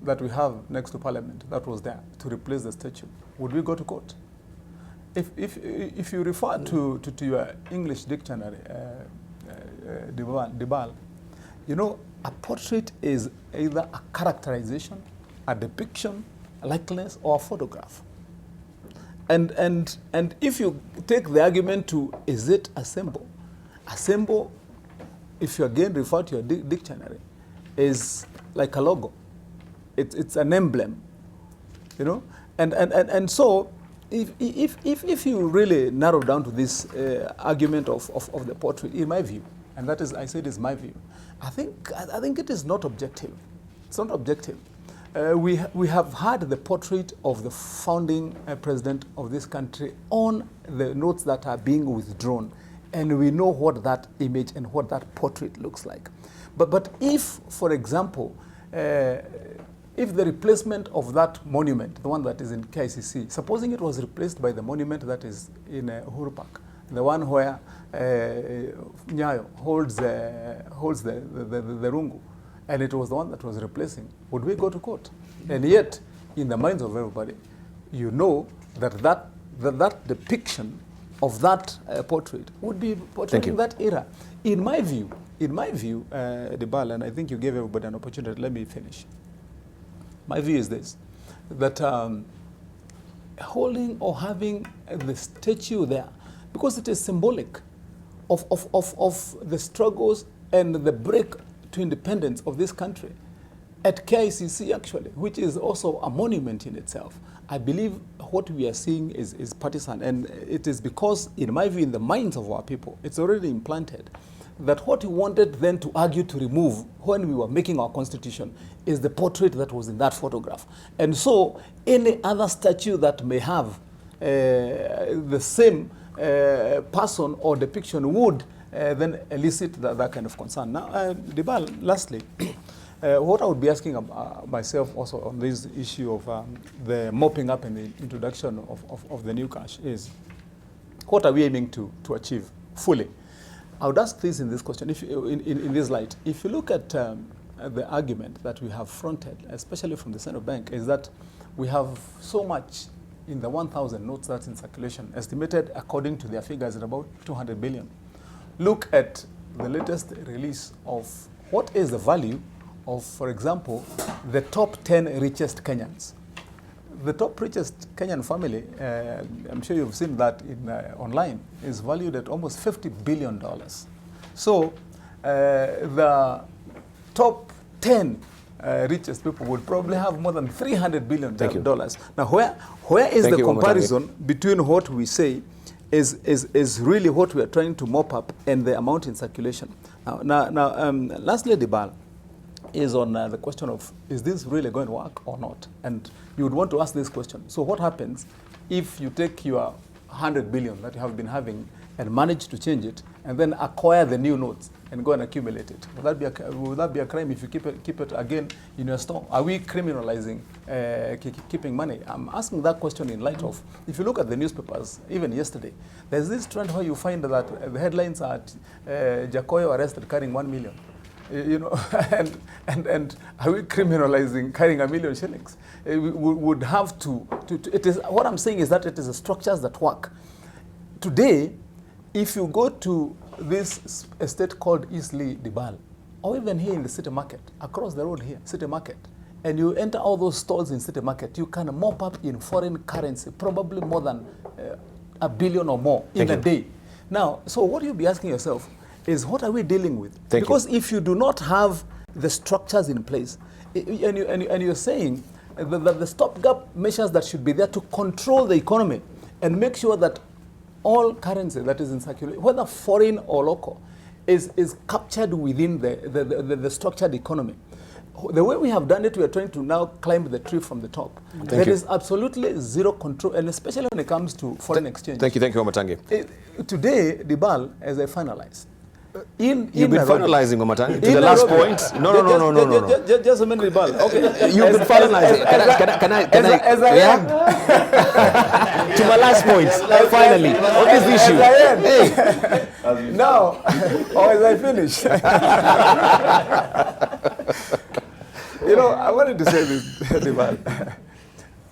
that we have next to Parliament that was there to replace the statue, would we go to court? If you refer to your English dictionary, Debarl, you know, a portrait is either a characterization, a depiction, a likeness, or a photograph. And if you take the argument to, is it a symbol? A symbol, if you again refer to your dictionary, is like a logo. It's an emblem, you know? And so, if you really narrow down to this argument of the portrait, in my view, and that is, I said, is my view, I think it is not objective. It's not objective. We have had the portrait of the founding president of this country on the notes that are being withdrawn, and we know what that image and what that portrait looks like. But if, for example, if the replacement of that monument, the one that is in KICC, supposing it was replaced by the monument that is in Uhuru Park, the one where Nyayo holds the rungu, and it was the one that was replacing, would we go to court? And yet, in the minds of everybody, you know that depiction of that portrait would be portraying that era. In my view, Debarl, and I think you gave everybody an opportunity, let me finish. My view is this, that holding or having the statue there, because it is symbolic of the struggles and the break to independence of this country, at KICC actually, which is also a monument in itself. I believe what we are seeing is partisan, and it is because, in my view, in the minds of our people, it's already implanted that what we wanted then to argue to remove when we were making our constitution is the portrait that was in that photograph. And so any other statue that may have the same person or depiction would then elicit that kind of concern. Now, Debarl, lastly, what I would be asking myself also on this issue of the mopping up and the introduction of the new cash is, what are we aiming to achieve fully? I would ask this in this question, in this light. If you look at the argument that we have fronted, especially from the central bank, is that we have so much in the 1,000 notes that's in circulation, estimated according to their figures at about 200 billion. Look at the latest release of what is the value of, for example, the top 10 richest Kenyans. The top richest Kenyan family, I'm sure you've seen that online, is valued at almost $50 billion. So the top 10 richest people would probably have more than $300 billion. Now, where is the comparison between what we say is really what we are trying to mop up and the amount in circulation? Lastly, Debarl, is on the question of, is this really going to work or not? And you would want to ask this question. So what happens if you take your 100 billion that you have been having and manage to change it and then acquire the new notes and go and accumulate it? Would that be a crime if you keep it again in your store? Are we criminalizing keeping money? I'm asking that question in light of, if you look at the newspapers, even yesterday, there's this trend where you find that the headlines are Jacoyo arrested carrying 1 million. You know, and are we criminalizing carrying 1 million shillings? We would have to it is, what I'm saying is that it is the structures that work. Today, if you go to this estate called Eastleigh, Debarl, or even here in the city market, across the road here, city market, and you enter all those stores in city market, you can mop up in foreign currency, probably more than $1 billion or more in a day. Now, so what you'll be asking yourself is, what are we dealing with? Because if you do not have the structures in place, and you're saying that the stopgap measures that should be there to control the economy and make sure that all currency that is in circulation, whether foreign or local, is captured within the structured economy. The way we have done it, we are trying to now climb the tree from the top. There is absolutely zero control, and especially when it comes to foreign exchange. Thank you, Wamatangi. Today, Debarl, as I finalize, in You've been Nairobi. finalizing, Omatang, to In the last Nairobi. point. No. Just a minute, Debarl. Okay. You've been finalizing. Can I? As I am. To my last point, finally, on this issue. Hey. Now, or as I finish. You know, I wanted to say this, Debarl.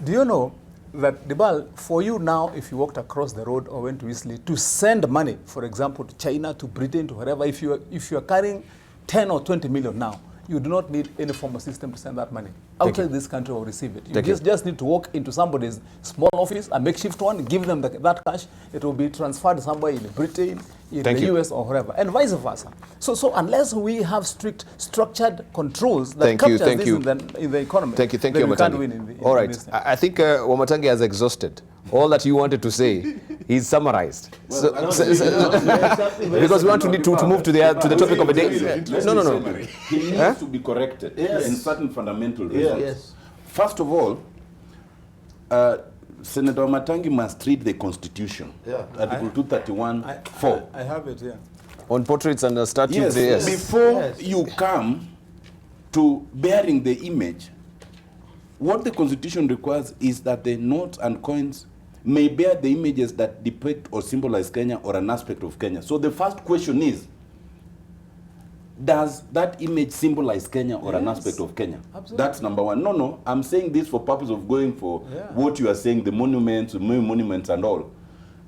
Do you know that, Debarl, for you now, if you walked across the road or went to Eastleigh to send money, for example, to China, to Britain, to wherever, if you are carrying 10 or 20 million now, you do not need any formal system to send that money. Outside this country or receive it. You just need to walk into somebody's small office, a makeshift one, give them that cash. It will be transferred somewhere in Britain, in the US or wherever, and vice versa. So unless we have strict, structured controls that capture this in the economy, thank you, we can't win in the all right, I think Wamatangi has exhausted all that you wanted to say. He's summarized. Well, because we want to move to the topic of the day. No. He needs to be corrected in certain fundamental results. Yes. First of all, Senator Matangi must read the Constitution, Article 231(4). I have it, yeah. On portraits and statues, yes. Before you come to bearing the image, what the Constitution requires is that the notes and coins may bear the images that depict or symbolize Kenya or an aspect of Kenya. So the first question is, does that image symbolize Kenya or an aspect of Kenya? Absolutely. That's number one. No, I'm saying this for purpose of going for what you are saying, the monuments and all.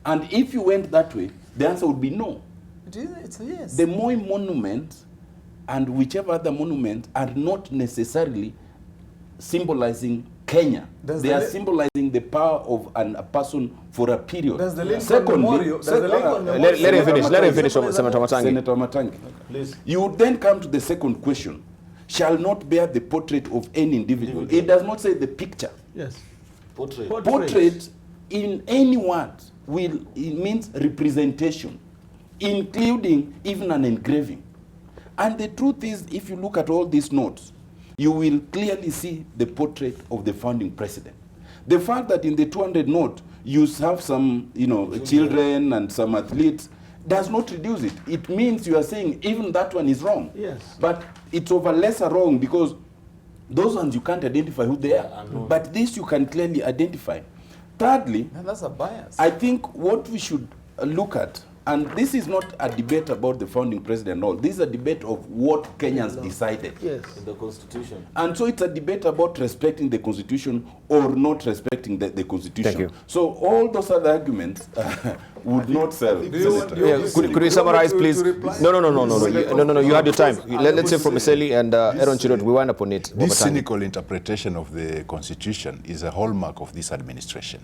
And if you went that way, the answer would be no. It's a yes. The Moi monument and whichever other monument are not necessarily symbolizing Kenya. They are symbolizing the power of a person for a period. Does the Lincoln Memorial... Let him finish, Senator Matangi. Senator Matangi. Please. You would then come to the second question. Shall not bear the portrait of any individual. It does not say the picture. Yes. Portrait in any word it means representation, including even an engraving. And the truth is, if you look at all these notes, you will clearly see the portrait of the founding president. The fact that in the 200 note you have some, children and some athletes does not reduce it. It means you are saying even that one is wrong. Yes. But it's over lesser wrong because those ones you can't identify who they are. But this you can clearly identify. Thirdly, that's a bias. I think what we should look at, and this is not a debate about the founding president and all. This is a debate of what Kenyans decided. Yes. In the Constitution. And so it's a debate about respecting the Constitution or not respecting the Constitution. Thank you. So all those other arguments would not serve. Could you summarize, please? No. You had your time. Let's say from Eseli and Aaron Chirot, we wind up on it. This cynical interpretation of the Constitution is a hallmark of this administration.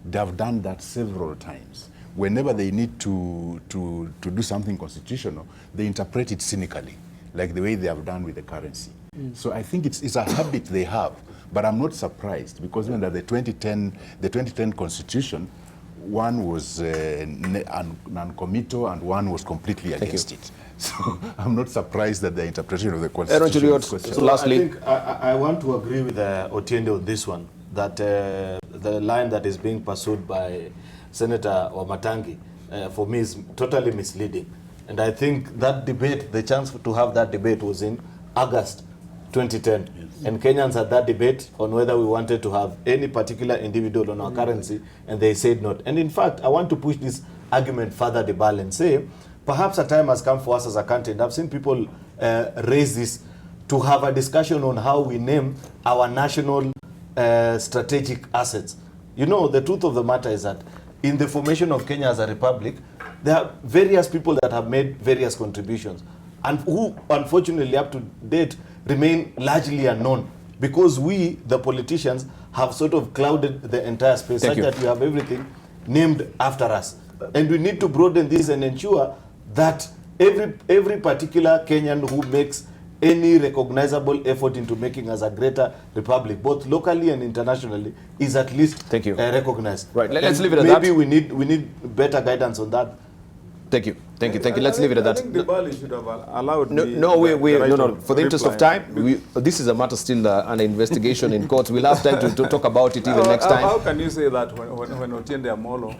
They have done that several times. Whenever they need to do something constitutional, they interpret it cynically, like the way they have done with the currency. So I think it's a habit they have, but I'm not surprised because under the 2010 Constitution, one was non-committal and one was completely against it. So I'm not surprised that the interpretation of the Constitution. So lastly, I think I want to agree with Otiende on this one, that the line that is being pursued by Senator Wamatangi, for me, is totally misleading. And I think that debate, the chance to have that debate was in August 2010. Yes. And Kenyans had that debate on whether we wanted to have any particular individual on our currency, and they said not. And in fact, I want to push this argument further, Debarl, and say, perhaps a time has come for us as a country, and I've seen people raise this, to have a discussion on how we name our national strategic assets. You know, the truth of the matter is that in the formation of Kenya as a republic, there are various people that have made various contributions and who, unfortunately, up to date, remain largely unknown because we, the politicians, have sort of clouded the entire space such that we have everything named after us. And we need to broaden this and ensure that every particular Kenyan who makes any recognizable effort into making us a greater republic, both locally and internationally, is at least recognized. Right, let's leave it at that. Maybe we need better guidance on that. Thank you. Thank you. Let's leave it at that. I think Debarl should have allowed No, me no, the right no. of For the interest of reply. time, this is a matter still under investigation in court. We'll have time to talk about it even next time. How can you say that when Otiende Amolo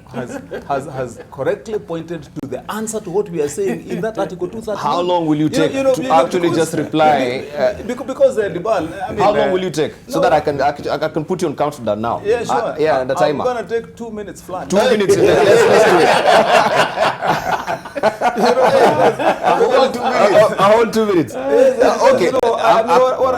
has correctly pointed to the answer to what we are saying in that Article 231? How long will you take to actually just reply? Because Debarl, I mean, how long will you take so that I can put you on countdown now? Yeah, sure. Yeah, the timer. I'm going to take 2 minutes flat. 2 minutes. Let's do it. A whole 2 minutes. Okay. What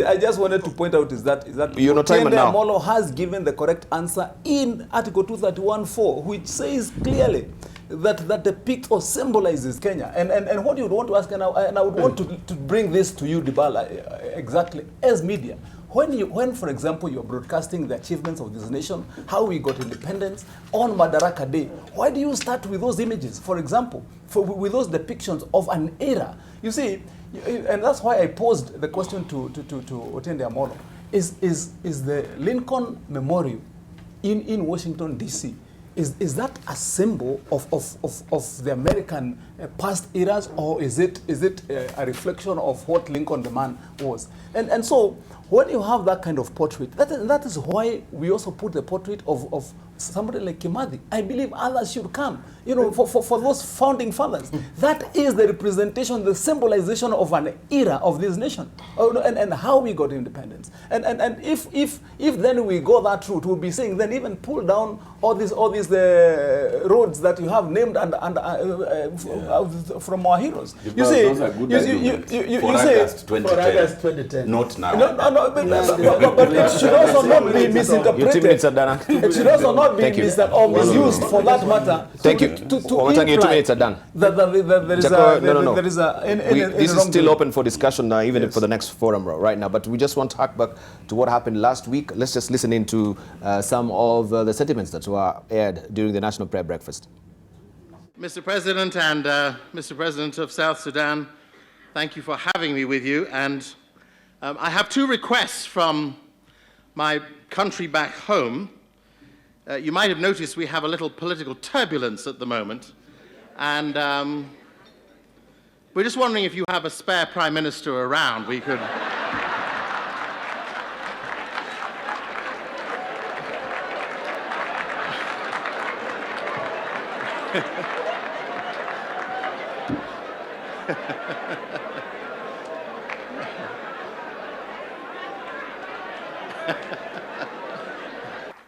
I just wanted to point out is that you're not timer now. Amolo has given the correct answer in Article 231(4), which says clearly that the picture symbolizes Kenya. And what you would want to ask, and I would want to bring this to you, Debarl, exactly as media. When, for example, you're broadcasting the achievements of this nation, how we got independence on Madaraka Day, why do you start with those images? For example, with those depictions of an era. You see, and that's why I posed the question to Otiende Amolo. Is the Lincoln Memorial in Washington, D.C., is that a symbol of the American past eras, or is it a reflection of what Lincoln the man was? And so when you have that kind of portrait, that is why we also put the portrait of somebody like Kimathi. I believe others should come, for those founding fathers. That is the representation, the symbolization of an era of this nation, and how we got independence. And if then we go that route, we'll be saying then even pull down all these roads that you have named from our heroes. You say, for August 2010. Not now. No, but it should also not be misinterpreted. Your 2 minutes are done. It should also not be misused for that matter. Thank you. Your 2 minutes are done. There is this is still open for discussion now, even for the next forum right now. But we just want to hark back to what happened last week. Let's just listen into some of the sentiments that were aired during the National Prayer Breakfast. Mr. President and Mr. President of South Sudan, thank you for having me with you. And I have two requests from my country back home. You might have noticed we have a little political turbulence at the moment. And we're just wondering if you have a spare Prime Minister around. We could...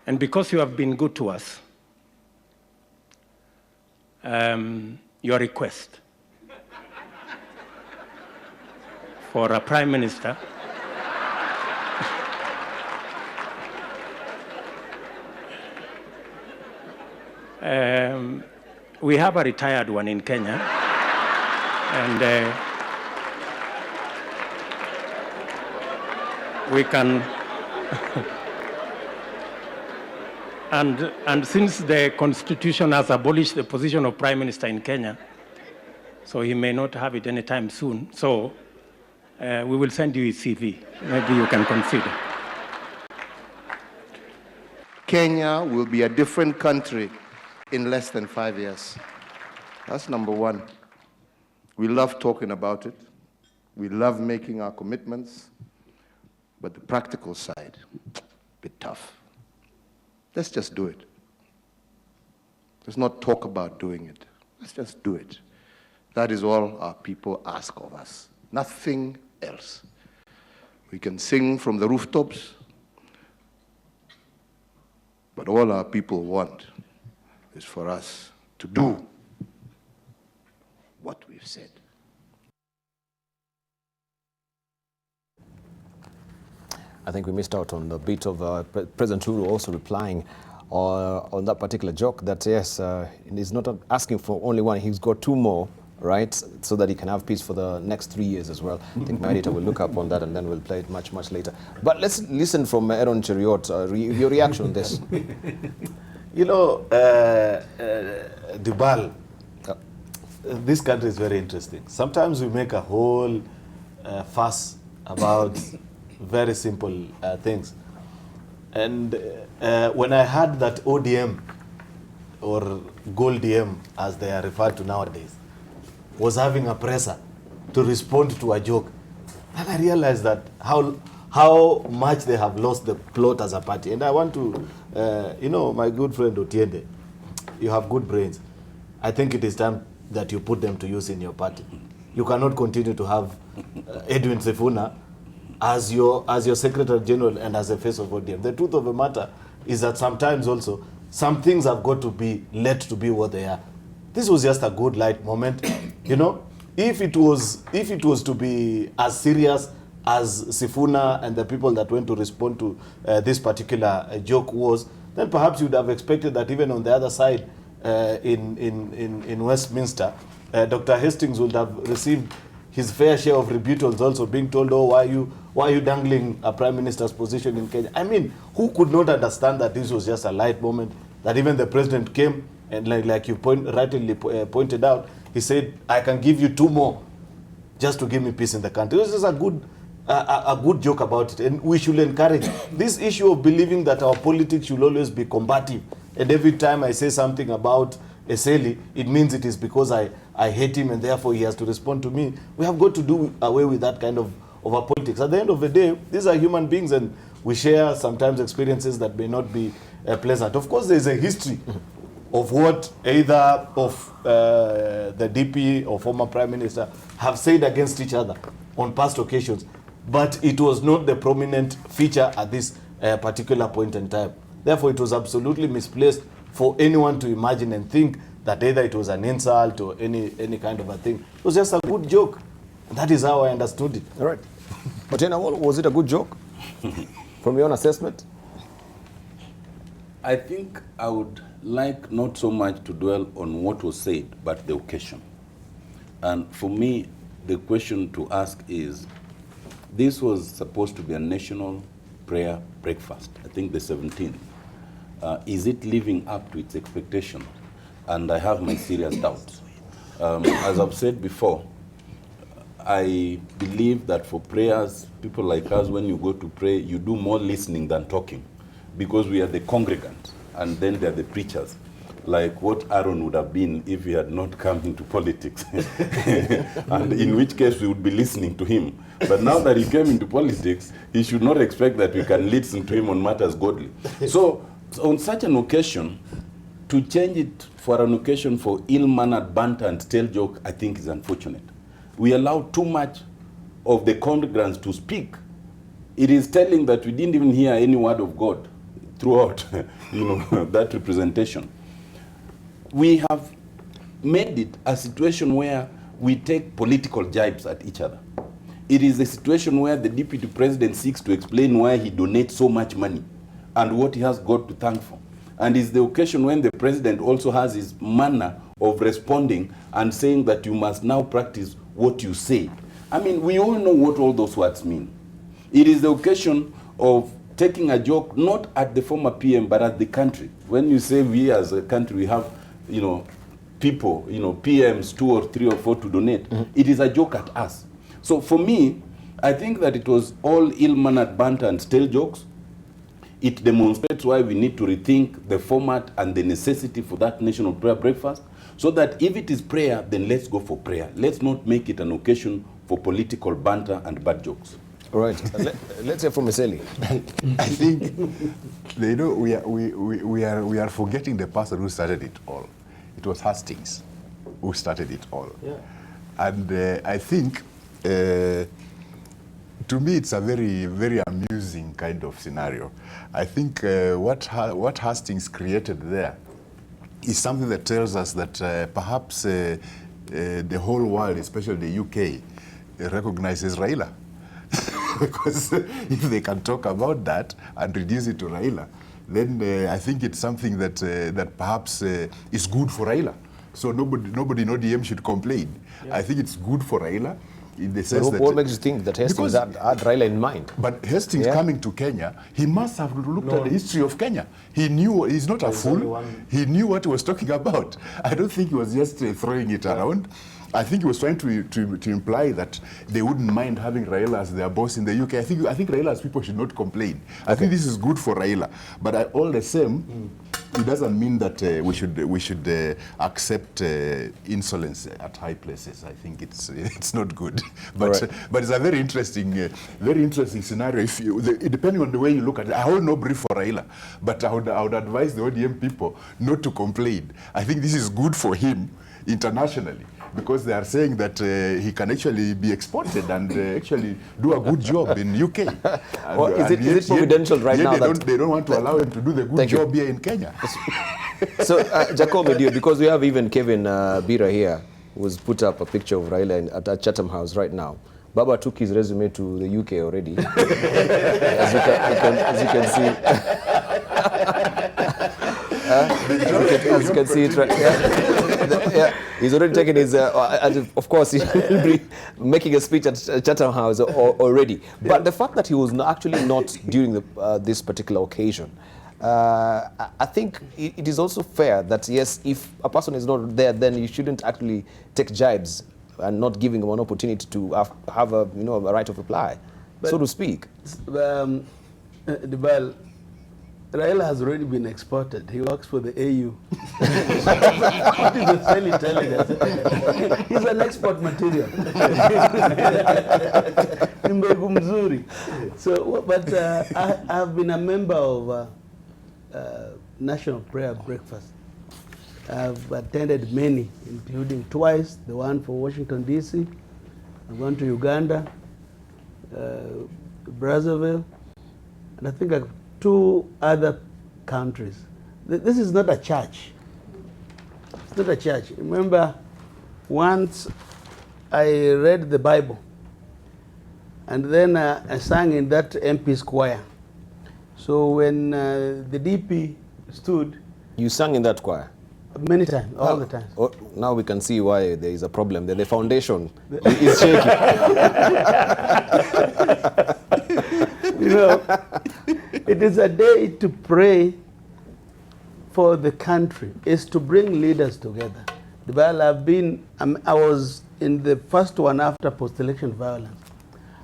And because you have been good to us, your request for a Prime Minister we have a retired one in Kenya, and we can and since the Constitution has abolished the position of Prime Minister in Kenya, so he may not have it anytime soon, so we will send you his CV. Maybe you can consider. Kenya will be a different country in less than 5 years. That's number one. We love talking about it. We love making our commitments. But the practical side, a bit tough. Let's just do it. Let's not talk about doing it. Let's just do it. That is all our people ask of us. Nothing else. We can sing from the rooftops, but all our people want is for us to do what we've said. I think we missed out on the bit of President Uhuru also replying on that particular joke that, yes, he's not asking for only one, he's got two more, right, so that he can have peace for the next 3 years as well. I think my editor will look up on that and then we'll play it much, much later. But let's listen from Aaron Cheriot, your reaction on this. You know, Debarl, this country is very interesting. Sometimes we make a whole fuss about very simple things. And when I heard that ODM or Gold DM, as they are referred to nowadays, was having a presser to respond to a joke. And I realized that how much they have lost the plot as a party. And I want to, my good friend Otiende, you have good brains. I think it is time that you put them to use in your party. You cannot continue to have Edwin Sifuna as your Secretary General and as the face of ODM. The truth of the matter is that sometimes also some things have got to be let to be what they are. This was just a good light moment, If it was to be as serious as Sifuna and the people that went to respond to this particular joke was, then perhaps you would have expected that even on the other side in Westminster, Dr. Hastings would have received his fair share of rebuttals, also being told, oh, why are you dangling a prime minister's position in Kenya? I mean, who could not understand that this was just a light moment, that even the president came and like you rightly pointed out, he said, I can give you 2 more just to give me peace in the country. It was just a good joke about it, and we should encourage this issue of believing that our politics should always be combative. And every time I say something about Eseli, it means it is because I hate him and therefore he has to respond to me. We have got to do away with that kind of our politics. At the end of the day, these are human beings and we share sometimes experiences that may not be pleasant. Of course, there is a history of what either of the DP or former Prime Minister have said against each other on past occasions. But it was not the prominent feature at this particular point in time. Therefore, it was absolutely misplaced for anyone to imagine and think that either it was an insult or any kind of a thing. It was just a good joke. That is how I understood it. All right. Otena, was it a good joke from your own assessment? I think I would like not so much to dwell on what was said, but the occasion. And for me, the question to ask is, this was supposed to be a national prayer breakfast, I think the 17th. Is it living up to its expectation? And I have my serious doubts. As I've said before, I believe that for prayers, people like us, when you go to pray, you do more listening than talking, because we are the congregants, and then they're the preachers, like what Aaron would have been if he had not come into politics, and in which case we would be listening to him. But now that he came into politics, he should not expect that we can listen to him on matters godly. So on such an occasion, to change it for an occasion for ill-mannered banter and stale joke, I think is unfortunate. We allow too much of the congregants to speak. It is telling that we didn't even hear any word of God throughout that representation. We have made it a situation where we take political jibes at each other. It is a situation where the deputy president seeks to explain why he donates so much money and what he has God to thank for. And it's the occasion when the president also has his manner of responding and saying that you must now practice what you say. I mean, we all know what all those words mean. It is the occasion of taking a joke, not at the former PM, but at the country. When you say we as a country, we have, people, PMs, 2 or 3 or 4 to donate, it is a joke at us. So for me, I think that it was all ill-mannered banter and stale jokes. It demonstrates why we need to rethink the format and the necessity for that national prayer breakfast, so that if it is prayer, then let's go for prayer. Let's not make it an occasion for political banter and bad jokes. All right. Let's hear from Eseli. I think we are forgetting the person who started it all. It was Hastings who started it all. Yeah. And I think, to me, it's a very, very amusing kind of scenario. I think what Hastings created there is something that tells us that perhaps the whole world, especially the UK, recognizes Raila. Because if they can talk about that and reduce it to Raila, then I think it's something that perhaps is good for Raila. So nobody in ODM should complain. Yeah. I think it's good for Raila. In the sense that what makes you think that Hastings had Raila in mind? But Hastings coming to Kenya, he must have looked at the history of Kenya. He knew, he's not a fool. He knew what he was talking about. I don't think he was just throwing it around. I think he was trying to imply that they wouldn't mind having Raila as their boss in the UK. I think Raila's people should not complain. I think this is good for Raila. But all the same, it doesn't mean that we should accept insolence at high places. I think it's not good. But Right. but it's a very interesting scenario. If you, depending on the way you look at it, I hold no brief for Raila, but I would advise the ODM people not to complain. I think this is good for him internationally, because they are saying that he can actually be exported and actually do a good job in UK. Well, is it providential right now They don't want to allow him to do the good job here in Kenya. So, Jacob Medio, because we have even Kevin Bira here, who's put up a picture of Raila at Chatham House right now. Baba took his resume to the UK already, as you can see. As you can see it right yeah, he's already taken his, of course, he'll be making a speech at Chatham House already. But the fact that he was actually not during this particular occasion, I think it is also fair that, yes, if a person is not there, then you shouldn't actually take jibes and not giving him an opportunity to have a right of reply, so to speak. Debarl, Raila has already been exported. He works for the AU. What is the Sally telling us? He's an export material. Mbegu mzuri. So, but I've been a member of National Prayer Breakfast. I've attended many, including twice, the one for Washington, D.C. I've gone to Uganda, Brazzaville, and I think 2 other countries. This is not a church. It's not a church. Remember, once I read the Bible, and then I sang in that MP's choir. So when the DP stood... You sang in that choir? Many times, all the time. Oh, now we can see why there is a problem. The foundation is shaky. It is a day to pray for the country. It's to bring leaders together. Well, I was in the first one after post-election violence.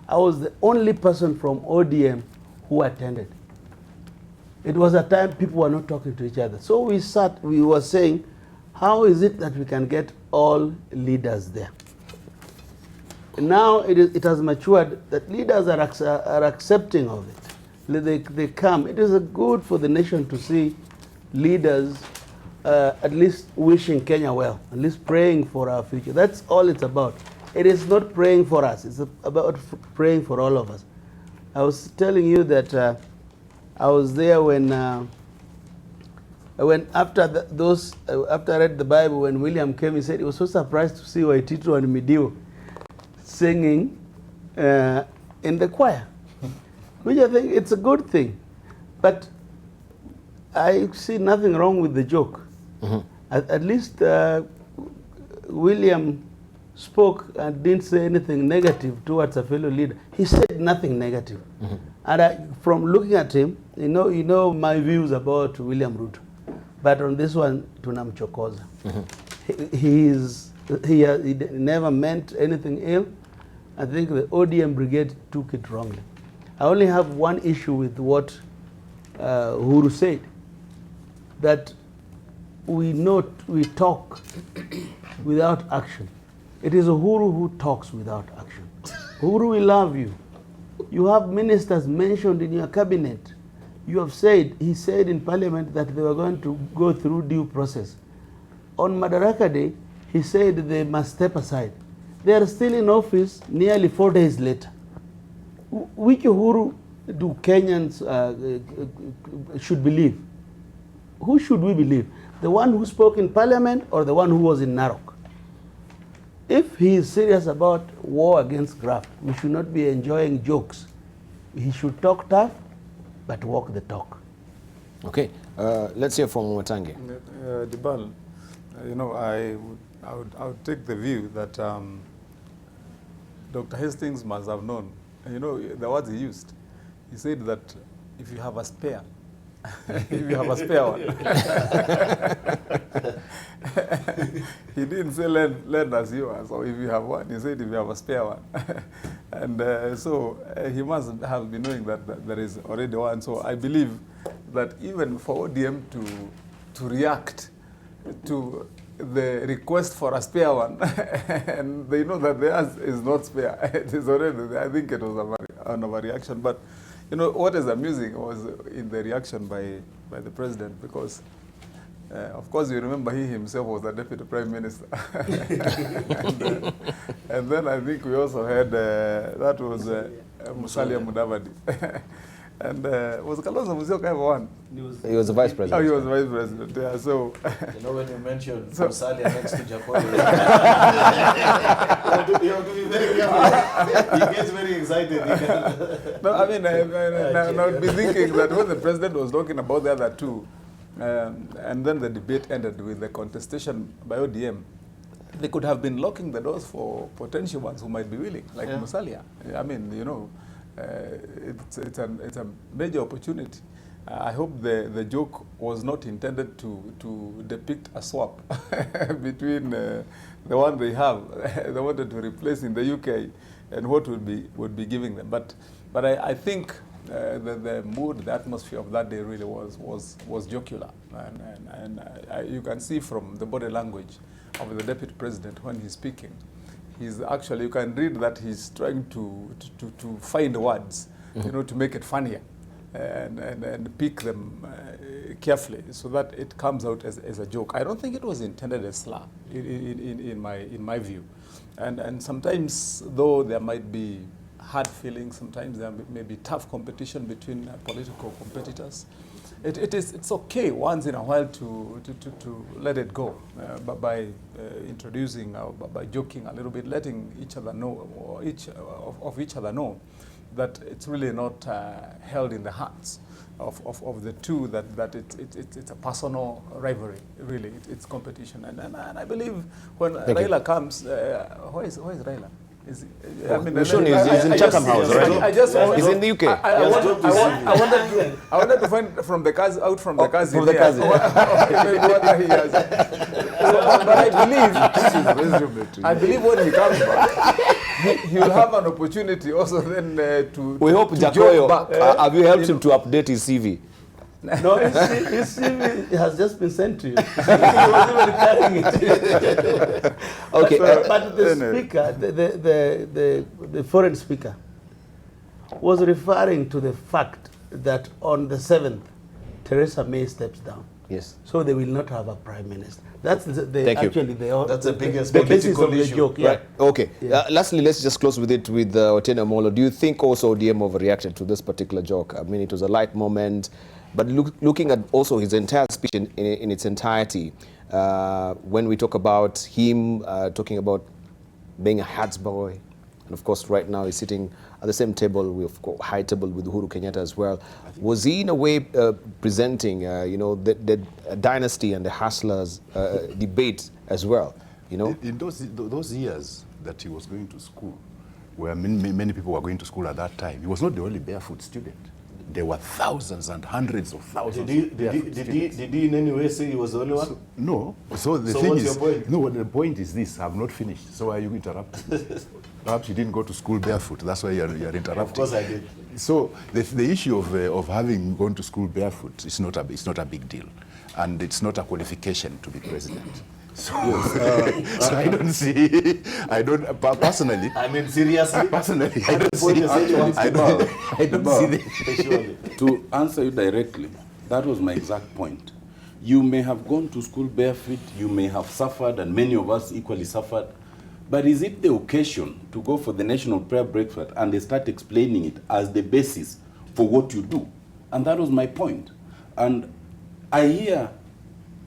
I was the only person from ODM who attended. It was a time people were not talking to each other. So we were saying, how is it that we can get all leaders there? Now it has matured that leaders are accepting of it. They come. It is good for the nation to see leaders at least wishing Kenya well, at least praying for our future. That's all it's about. It is not praying for us. It's about praying for all of us. I was telling you that I was there when after I read the Bible, when William came, he said he was so surprised to see Waititu and Midio singing in the choir, which I think it's a good thing. But I see nothing wrong with the joke. Mm-hmm. At least William spoke and didn't say anything negative towards a fellow leader. He said nothing negative. Mm-hmm. And from looking at him, you know my views about William Ruto. But on this one, tunamchokoza. Mm-hmm. He never meant anything ill. I think the ODM brigade took it wrongly. I only have one issue with what Uhuru said, that we talk without action. It is Uhuru who talks without action. Uhuru, we love you. You have ministers mentioned in your cabinet. You have said, he said in parliament that they were going to go through due process. On Madaraka Day, he said they must step aside. They are still in office nearly 4 days later. Which Uhuru do Kenyans should believe? Who should we believe? The one who spoke in parliament or the one who was in Narok? If he is serious about war against graft, we should not be enjoying jokes. He should talk tough, but walk the talk. Okay, let's hear from Mwatange. Debarl, I would take the view that Dr. Hastings must have known. The words he used. He said that if you have a spare, if you have a spare one. He didn't say lend as yours, or if you have one. He said if you have a spare one. And so he must have been knowing that there is already one. So I believe that even for ODM to react to the request for a spare one, and they know that theirs is not spare. It is already, I think it was an overreaction. But you know, what is amusing was in the reaction by the president, because of course you remember he himself was the deputy prime minister. And then I think we also had, that was Musalia Mudavadi. And was Kalonzo Musyoka ever one? He was the vice president. Oh, he was vice president, yeah. So, You know, when you mentioned Musalia next to Japan, you have to be very careful. He gets very excited. no, I mean, I would be thinking that when the president was talking about the other two, and then the debate ended with the contestation by ODM, they could have been locking the doors for potential ones who might be willing, like Musalia. I mean, you know, it's a major opportunity. I hope the joke was not intended to depict a swap between the one they have, they wanted to replace in the UK, and what would be giving them. But I think the mood, the atmosphere of that day really was jocular, and you can see from the body language of the deputy president when he's speaking. He's actually, you can read that he's trying to find words, you know, to make it funnier, and pick them carefully so that it comes out as a joke. I don't think it was intended as slur in my view, and sometimes though there might be hard feelings, sometimes there may be tough competition between political competitors. It's okay once in a while to let it go, by introducing or by joking a little bit, letting each other know, or each other know that it's really not held in the hearts of the two, that it's a personal rivalry, really. It's competition, and I believe when Raila comes, where is Raila? He's in Chatham House, right? He's in the UK. I wanted to find from the cars, out from the cars. From the cars. But I believe when he comes back, he will have an opportunity also then to. We hope Jacoyo, have you helped him to update his CV? No, his CV has just been sent to you. He was even carrying it. Okay. But the speaker, the foreign speaker, was referring to the fact that on the 7th, Theresa May steps down. Yes. So they will not have a prime minister. That's Thank you. actually That's the biggest the basis political of the issue. joke. Yeah. Right. Okay. Yeah. Lastly, let's just close with it with Otieno Molo. Do you think also ODM overreacted to this particular joke? I mean, it was a light moment, but looking at also his entire speech in its entirety, when we talk about him talking about being a Hearts boy, and of course right now he's sitting at the same table, high table with Uhuru Kenyatta as well. Was he in a way presenting, you know, the dynasty and the hustlers debate as well? You know, in those years that he was going to school, where many people were going to school at that time, he was not the only barefoot student. There were thousands and hundreds of thousands. Did he in any way say he was the only one? No. So the thing what's is, your point? no. The point is this: I have not finished. So why are you interrupting? Perhaps you didn't go to school barefoot. That's why you're interrupting. Of course I did. So the issue of having gone to school barefoot is not a big deal, and it's not a qualification to be president. So, so I don't see. I don't personally. I mean, seriously. Personally, I don't see. I don't see the. To answer you directly, that was my exact point. You may have gone to school barefoot, you may have suffered, and many of us equally suffered, but is it the occasion to go for the national prayer breakfast and they start explaining it as the basis for what you do? And that was my point. And I hear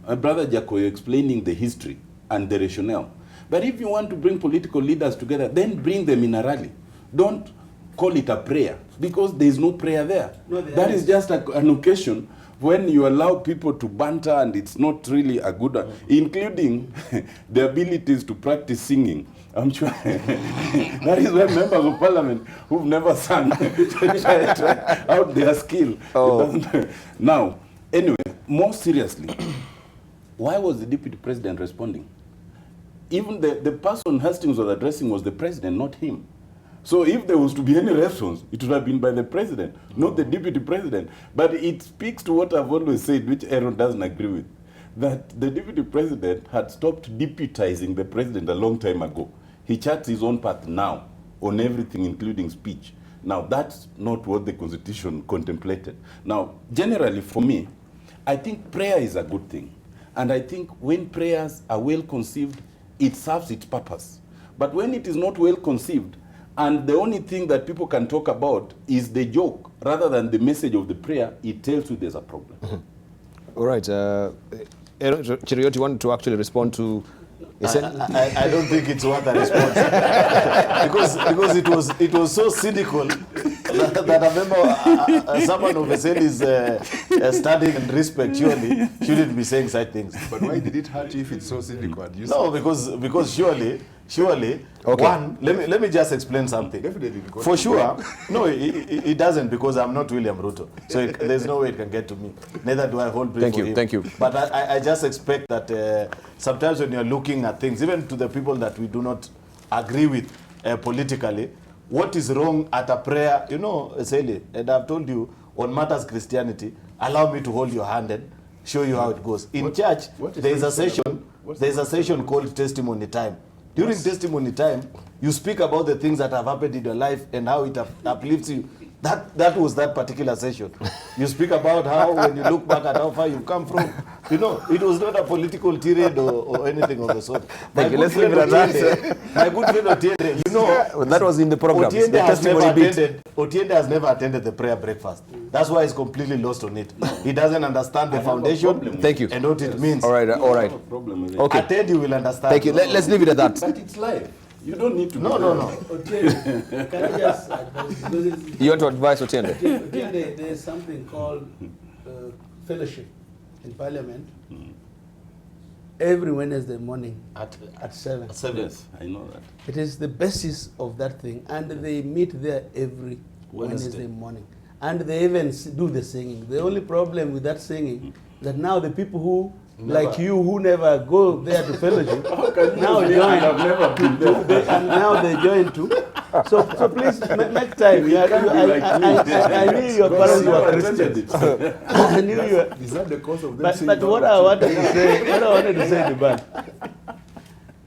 my brother Jacoyo explaining the history and the rationale. But if you want to bring political leaders together, then bring them in a rally. Don't call it a prayer, because there is no prayer there. No, that is just an occasion when you allow people to banter, and it's not really a good one, including the abilities to practice singing. I'm sure that is where members of parliament who've never sung try out their skill. Oh. Now, anyway, more seriously, why was the deputy president responding? Even the person Hastings was addressing was the president, not him. So if there was to be any response, it would have been by the president, not the deputy president. But it speaks to what I've always said, which Aaron doesn't agree with. that the deputy president had stopped deputizing the president a long time ago. He charts his own path now on everything, including speech. Now, that's not what the Constitution contemplated. Now, generally for me, I think prayer is a good thing. And I think when prayers are well conceived, it serves its purpose. But when it is not well conceived, and the only thing that people can talk about is the joke, rather than the message of the prayer, it tells you there's a problem. All right. Cherioti, you want to actually respond to... I don't think it's worth a response because it was so cynical that I remember someone of Veseli's studying and respect shouldn't be saying such things. But why did it hurt you if it's so cynical? No, because surely, okay. One, let me just explain something. Definitely. For sure, no, it doesn't, because I'm not William Ruto. So there's no way it can get to me. Neither do I hold brief for him. Thank you. But I just expect that sometimes when you're looking at things, even to the people that we do not agree with politically, what is wrong at a prayer, Sally, and I've told you, on matters Christianity, allow me to hold your hand and show you how it goes. In church, there is a session called testimony time. During testimony time, you speak about the things that have happened in your life and how it uplifts you. That was that particular session. You speak about how, when you look back at how far you come from, it was not a political tirade or anything of the sort. Thank you. Let's leave it at that. My good friend Otiende, that was in the program. Otiende has never attended the prayer breakfast. That's why he's completely lost on it. He doesn't understand the foundation. Thank you. And what it means. All right. Okay. Attend, you will understand. Thank you. Let's leave it at that. But it's live. You don't need to. No. Otiende, can I just advise? You want to advise Otiende? Otiende, there's something called fellowship in Parliament. Every Wednesday morning at 7. Yes, I know that. It is the basis of that thing, and they meet there every Wednesday morning. And they even do the singing. The only problem with that singing is that now the people who, like you, who never go there to fellowship, now join. I've never been there. And now they join too. So please make time. I knew your parents were Christians. I knew you were. Is that the cause of them? But what I wanted to say, Debarl,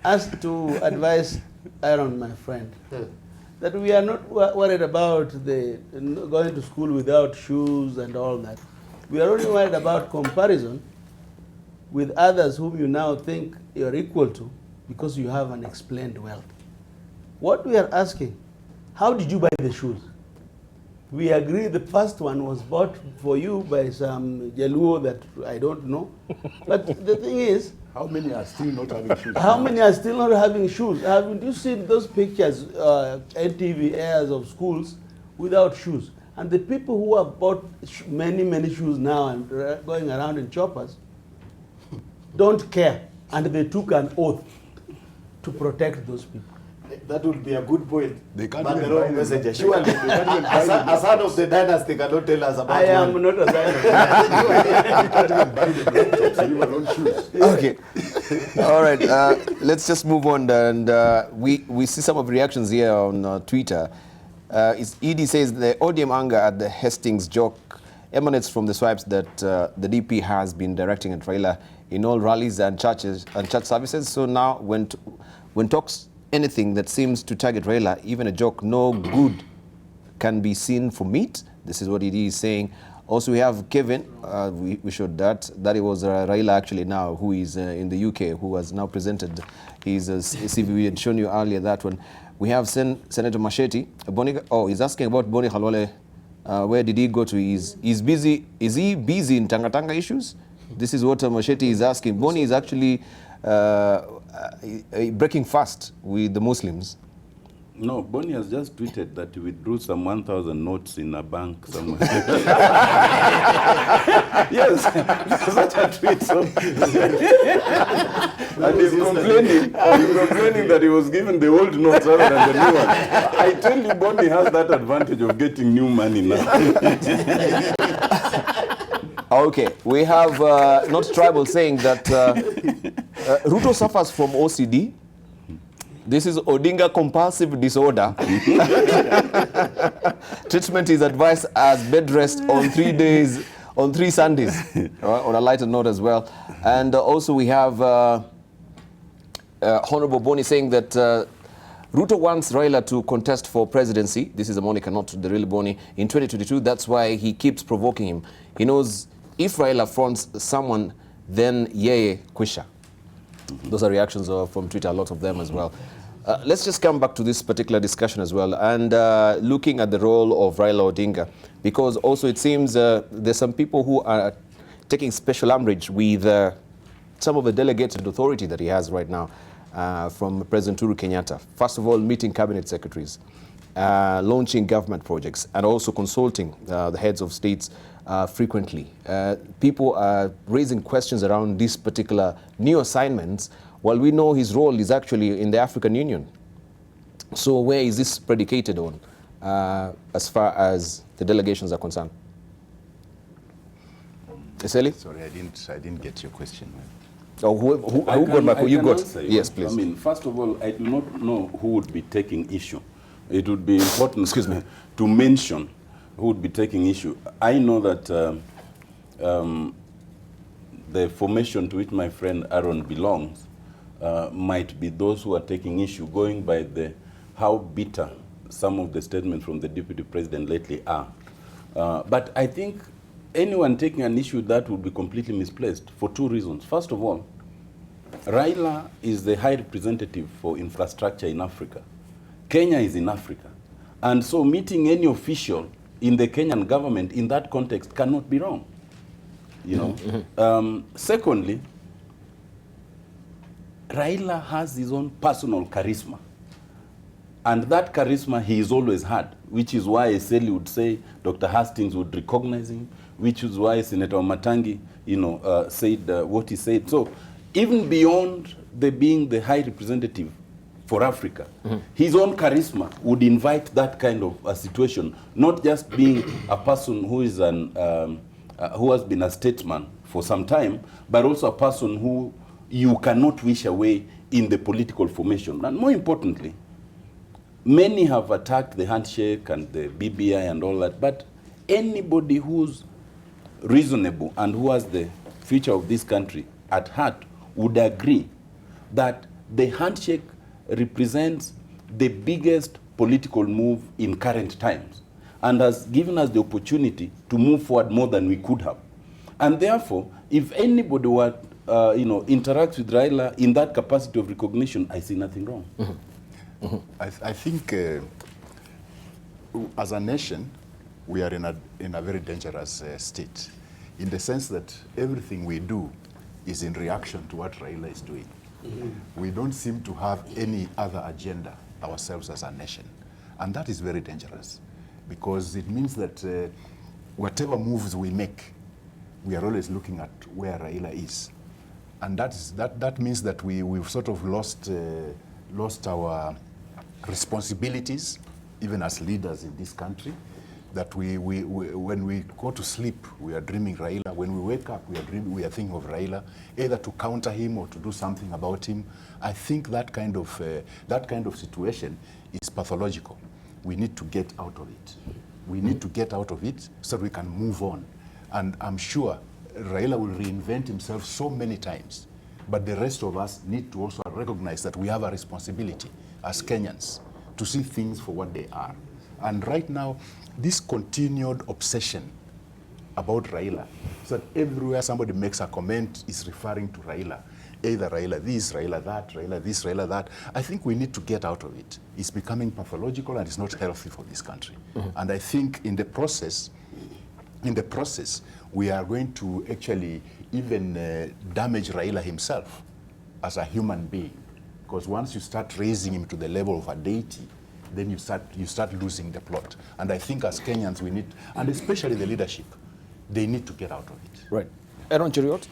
as to advise Aaron, my friend, that we are not worried about the going to school without shoes and all that. We are only worried about comparison with others whom you now think you're equal to because you have unexplained wealth. What we are asking, how did you buy the shoes? We agree the first one was bought for you by some Jaluo that I don't know. But the thing is, how many are still not having shoes? How many are still not having shoes? Haven't you seen those pictures, NTV airs of schools without shoes? And the people who have bought many shoes now and going around in choppers don't care. And they took an oath to protect those people. That would be a good point. They can't but even the wrong buy messenger. Surely, a son of the dynasty cannot tell us about I am not a dynasty. Okay. All right. Let's just move on. And we see some of the reactions here on Twitter. Edie says the ODM anger at the Hastings joke emanates from the swipes that the DP has been directing at Raila in all rallies and churches and church services. So now when talks anything that seems to target Raila, even a joke, no good can be seen from it. This is what it is saying. Also, we have Kevin. We showed that it was Raila actually now, who is in the UK, who has now presented his CV. We had shown you earlier that one. We have Senator Machete. He's asking about Boni Khalwale. Where did he go to? Is he busy in Tanga issues? This is what Machete is asking. Boni is actually breaking fast with the Muslims. No, Boni has just tweeted that he withdrew some 1,000 notes in a bank somewhere. Yes, such a tweet. So. And he's complaining that he was given the old notes rather than the new one. I tell you, Boni has that advantage of getting new money now. Okay, we have Not Tribal saying that Ruto suffers from OCD. This is Odinga compulsive disorder. Treatment is advised as bed rest on 3 days on 3 Sundays, on a lighter note as well. And also we have Honorable Boni saying that Ruto wants Raila to contest for presidency. This is a moniker, not the real Boni. In 2022, that's why he keeps provoking him. He knows if Raila fronts someone, then yeye kwisha. Those are reactions from Twitter, a lot of them as well. Let's just come back to this particular discussion as well, and looking at the role of Raila Odinga, because also it seems there's some people who are taking special umbrage with some of the delegated authority that he has right now from President Uhuru Kenyatta. First of all, meeting cabinet secretaries, launching government projects, and also consulting the heads of states frequently. People are raising questions around these particular new assignments, while we know his role is actually in the African Union. So where is this predicated on as far as the delegations are concerned? Eseli? Sorry, I didn't get your question. Oh, who got back? You got? Yes, please. I mean, first of all, I do not know who would be taking issue. It would be important, excuse me, to mention who would be taking issue. I know that the formation to which my friend Aaron belongs might be those who are taking issue, going by how bitter some of the statements from the Deputy President lately are. But I think anyone taking an issue that would be completely misplaced for 2 reasons. First of all, Raila is the high representative for infrastructure in Africa. Kenya is in Africa. And so meeting any official in the Kenyan government in that context cannot be wrong. You know? Secondly, Raila has his own personal charisma. And that charisma he has always had, which is why Eseli would say Dr. Hastings would recognize him, which is why Senator Matangi, said what he said. So even beyond being the high representative for Africa, his own charisma would invite that kind of a situation, not just being a person who is who has been a statesman for some time, but also a person who you cannot wish away in the political formation. And more importantly, many have attacked the handshake and the BBI and all that, but anybody who's reasonable and who has the future of this country at heart would agree that the handshake represents the biggest political move in current times and has given us the opportunity to move forward more than we could have. And therefore, if anybody were, interacts with Raila in that capacity of recognition, I see nothing wrong. I think as a nation, we are in a very dangerous state, in the sense that everything we do is in reaction to what Raila is doing. We don't seem to have any other agenda ourselves as a nation. And that is very dangerous, because it means that whatever moves we make, we are always looking at where Raila is. And that means that we've sort of lost our responsibilities, even as leaders in this country, that when we go to sleep, we are dreaming Raila. When we wake up, we are thinking of Raila, either to counter him or to do something about him. I think that kind of situation is pathological. We need to get out of it. We need to get out of it so we can move on. And I'm sure Raila will reinvent himself so many times. But the rest of us need to also recognize that we have a responsibility as Kenyans to see things for what they are. And right now, this continued obsession about Raila, so that everywhere somebody makes a comment is referring to Raila, either Raila this, Raila that, Raila this, Raila that. I think we need to get out of it. It's becoming pathological and it's not healthy for this country. And I think in the process, we are going to actually even damage Raila himself as a human being. Because once you start raising him to the level of a deity, then you start losing the plot. And I think as Kenyans we need, and especially the leadership, they need to get out of it. Right. Aaron Cheriot?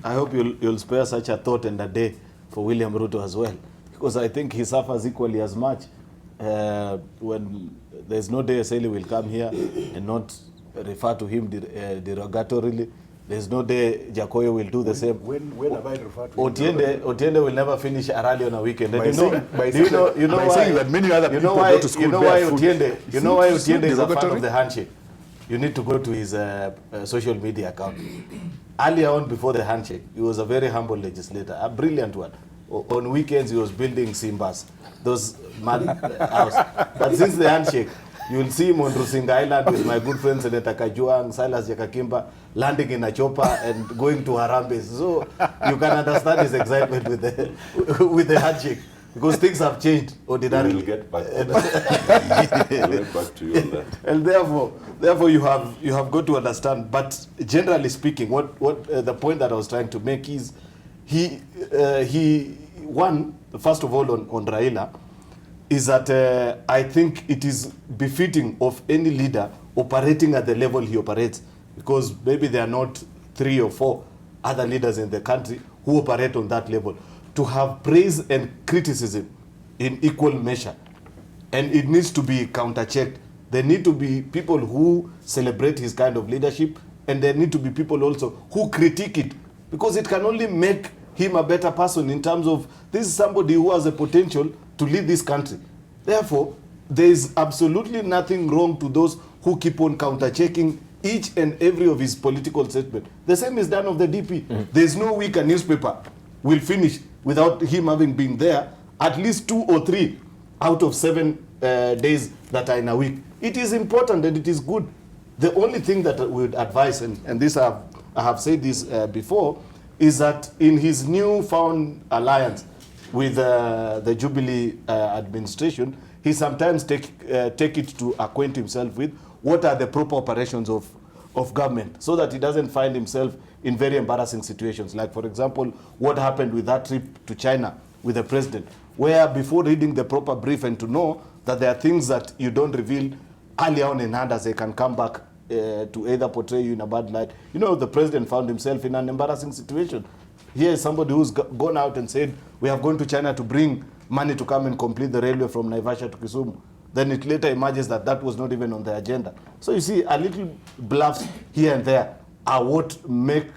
I hope you'll spare such a thought and a day for William Ruto as well, because I think he suffers equally as much when there's no day Eseli will come here and not refer to him derogatorily. There's no day Jakoyo will do the same. When have I referred to Otiende will never finish a rally on a weekend. You know why Otiende is a part of the handshake? you need to go to his social media account. Earlier on, before the handshake, he was a very humble legislator, a brilliant one. On weekends, he was building Simbas, those mad house. But since the handshake, you will see him on Rusinga Island with my good friend Senator Kajuang, Silas Jakakimba, landing in a chopper and going to Harambee. So you can understand his excitement with the handshake, because things have changed ordinarily. We'll get back to that. We'll get back to you on that. And therefore you have got to understand. But generally speaking, what the point that I was trying to make is, first of all on Raila, is that I think it is befitting of any leader operating at the level he operates, because maybe there are not 3 or 4 other leaders in the country who operate on that level, to have praise and criticism in equal measure. And it needs to be counter-checked. There need to be people who celebrate his kind of leadership, and there need to be people also who critique it, because it can only make him a better person in terms of, this is somebody who has the potential to lead this country. Therefore, there is absolutely nothing wrong to those who keep on counter-checking each and every of his political statements. The same is done of the DP. There is no week a newspaper will finish without him having been there at least 2 or 3 out of 7 days that are in a week. It is important and it is good. The only thing that we would advise, and this I have said this before, is that in his newfound alliance with the Jubilee administration, he sometimes take it to acquaint himself with what are the proper operations of government, so that he doesn't find himself in very embarrassing situations. Like, for example, what happened with that trip to China with the president, where before reading the proper brief and to know that there are things that you don't reveal early on in hand, as they can come back to either portray you in a bad light. You know, the president found himself in an embarrassing situation. Here is somebody who's gone out and said, we have gone to China to bring money to come and complete the railway from Naivasha to Kisumu. Then it later emerges that that was not even on the agenda. So you see, a little bluffs here and there are what make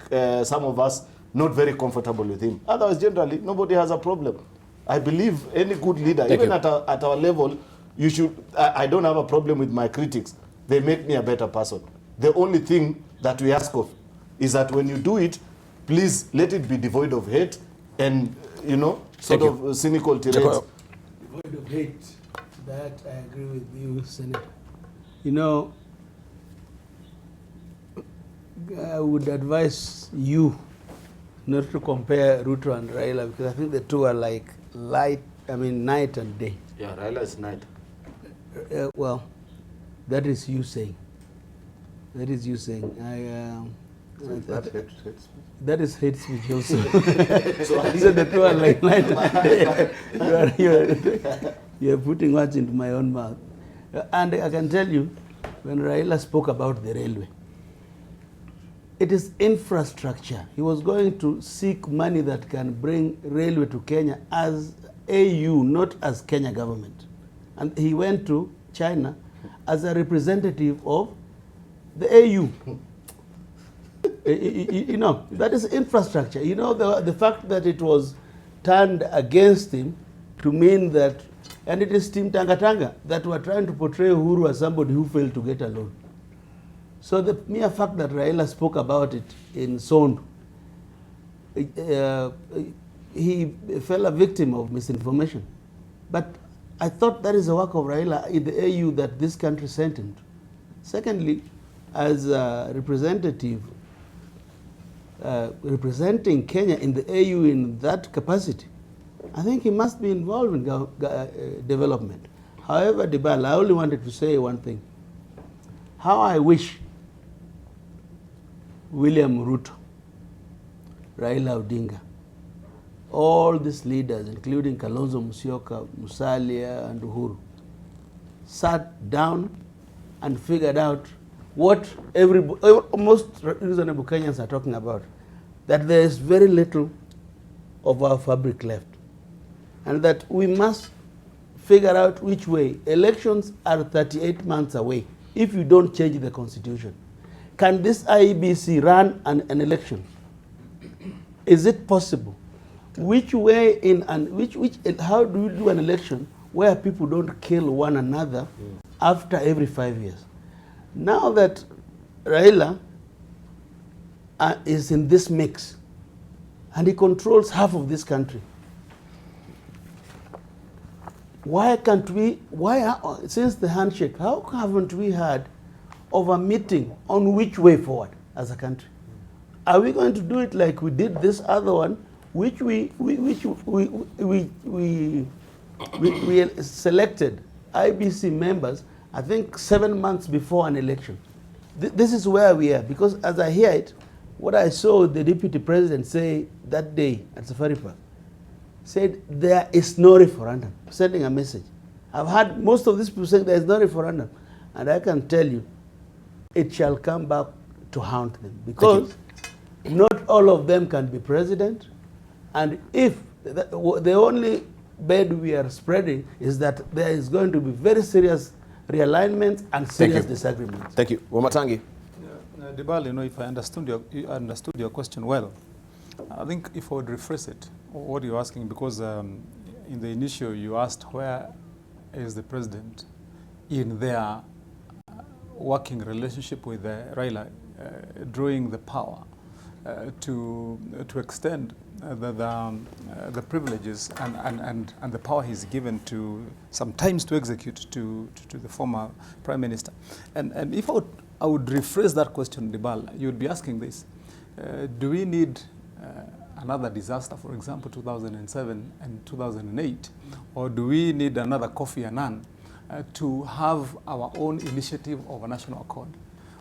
some of us not very comfortable with him. Otherwise, generally, nobody has a problem. I believe any good leader, even at our level, you should. I don't have a problem with my critics. They make me a better person. The only thing that we ask of is that when you do it, please let it be devoid of hate and, you know, sort of cynical tirades. Devoid of hate. That I agree with you, Senator. You know, I would advise you not to compare Ruto and Raila, because I think the two are like night and day. Yeah, Raila is night. Well, that is you saying. That is you saying. That is hate speech also. So the two are like night and day. You are putting words into my own mouth. And I can tell you, when Raila spoke about the railway, it is infrastructure. He was going to seek money that can bring railway to Kenya as AU, not as Kenya government. And he went to China as a representative of the AU. You know, that is infrastructure. You know, the fact that it was turned against him to mean that, and it is Team Tanga that were trying to portray Uhuru as somebody who failed to get a loan. So the mere fact that Raila spoke about it in Sondu, he fell a victim of misinformation. But I thought that is the work of Raila in the AU that this country sent him to. Secondly, as a representative representing Kenya in the AU in that capacity, I think he must be involved in development. However, Debarl, I only wanted to say one thing. How I wish William Ruto, Raila Odinga, all these leaders, including Kalonzo Musyoka, Musalia, and Uhuru, sat down and figured out what most reasonable Kenyans are talking about, that there is very little of our fabric left, and that we must figure out which way. Elections are 38 months away if you don't change the constitution. Can this IEBC run an election? Is it possible? Which way in and how do you do an election where people don't kill one another after every 5 years? Now that Raila is in this mix, and he controls half of this country. Why can't we, since the handshake, how haven't we had of a meeting on which way forward as a country? Are we going to do it like we did this other one, which we selected IBC members, I think 7 months before an election? This is where we are, because as I hear it, what I saw the deputy president say that day at Safari Park, said there is no referendum, sending a message. I've had most of these people saying there is no referendum, and I can tell you, it shall come back to haunt them, because not all of them can be president, and if the only bed we are spreading is that there is going to be very serious realignments and serious disagreements. Thank you. Wamatangi. Debarl, you know, if I understood your question well, I think if I would rephrase it, what you're asking, because in the initial you asked where is the president in their working relationship with Raila, drawing the power to extend the privileges and the power he's given to sometimes to execute to the former prime minister. And if I would rephrase that question, Debarl, you would be asking this: do we need another disaster, for example, 2007 and 2008, or do we need another Kofi Annan to have our own initiative of a national accord?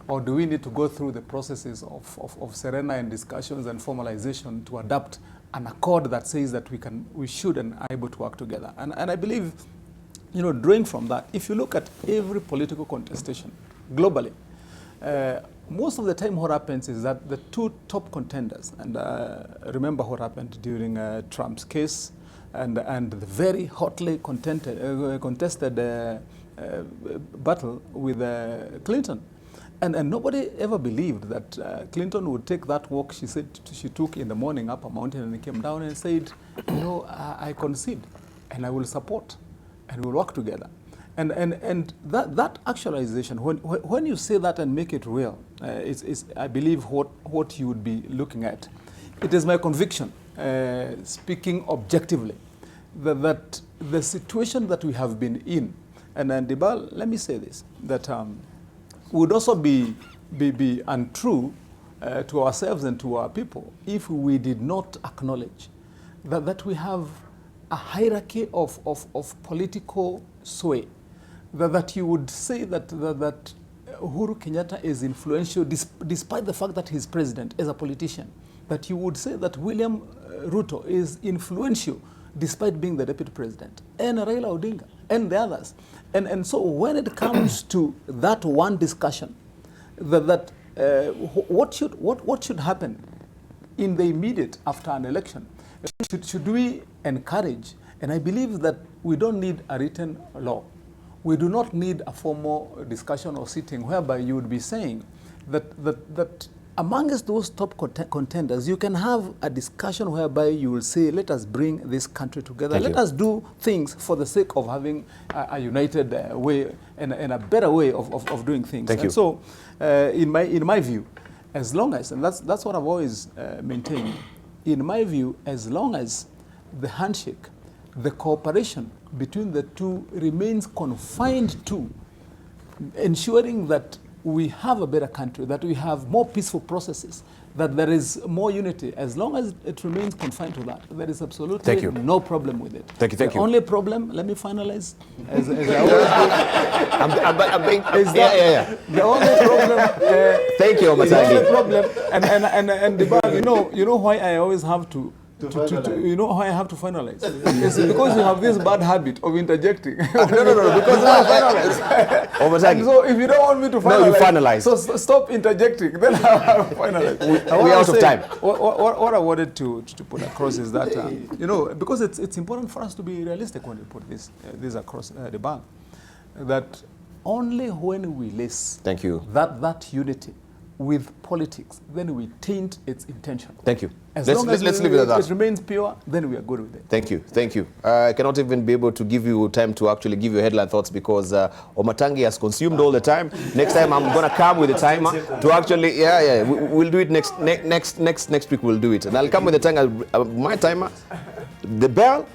Or do we need to go through the processes of Serena and discussions and formalization to adapt an accord that says that we should and are able to work together? And I believe, you know, drawing from that, if you look at every political contestation globally, most of the time what happens is that the two top contenders, and remember what happened during Trump's case and the very hotly contested battle with Clinton. And nobody ever believed that Clinton would take that walk she said she took in the morning up a mountain, and he came down and said, you know, I concede and I will support and we'll work together. And that actualization, when you say that and make it real, is I believe what you would be looking at. It is my conviction, speaking objectively, that the situation that we have been in, and Debarl, let me say this, that would also be untrue to ourselves and to our people if we did not acknowledge that we have a hierarchy of political sway. That you would say that Uhuru Kenyatta is influential despite the fact that he's president as a politician. That you would say that William Ruto is influential despite being the deputy president, and Raila Odinga, and the others. And so when it comes to that one discussion, what should happen in the immediate after an election? Should we encourage, and I believe that we don't need a written law. We do not need a formal discussion or sitting whereby you would be saying that amongst those top contenders, you can have a discussion whereby you will say, let us bring this country together. Let us do things for the sake of having a united way and a better way of doing things. Thank you. So, in my view, as long as, and that's what I've always maintained, in my view, as long as the handshake, the cooperation between the two remains confined to ensuring that we have a better country, that we have more peaceful processes, that there is more unity. As long as it remains confined to that, there is absolutely no problem with it. Thank you. The only problem, let me finalize, as I always do, is that the only problem. Thank you, Omatagi. The only problem, and Debarl, you know why I always have to you know why I have to finalize? It's because you have this bad habit of interjecting. No, because I finalize. And so if you don't want me to finalize, no, you finalize. So stop interjecting. Then I'll finalize. We are out of time. What I wanted to put across is that you know, because it's important for us to be realistic when we put this across the bank, that only when we lace that unity with politics, then we taint its intention. Thank you. As Let's- long as let's leave it at that. it remains pure, then we are good with it. Thank you, thank you. I cannot even be able to give you time to actually give your headline thoughts because Omatangi has consumed all the time. Next time I'm gonna come with a timer to actually, we'll do it next week. We'll do it, and I'll come with a timer. My timer, the bell,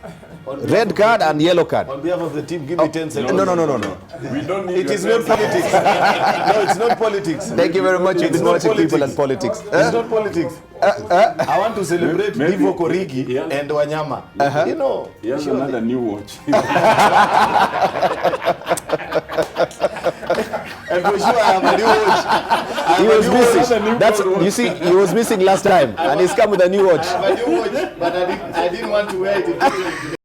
red card and yellow card. On behalf of the team, give me 10 seconds. No. We don't need It is not politics. No, it's not politics. Thank you very much. You've been not watching People and politics. Politics. It's not politics. I want to celebrate Divo Korigi and Wanyama. You know, He has another new watch. and for sure I have a new watch. He was missing. That's you see, he was missing last time, and he's come with a new watch. I have a new watch, but I didn't want to wear it.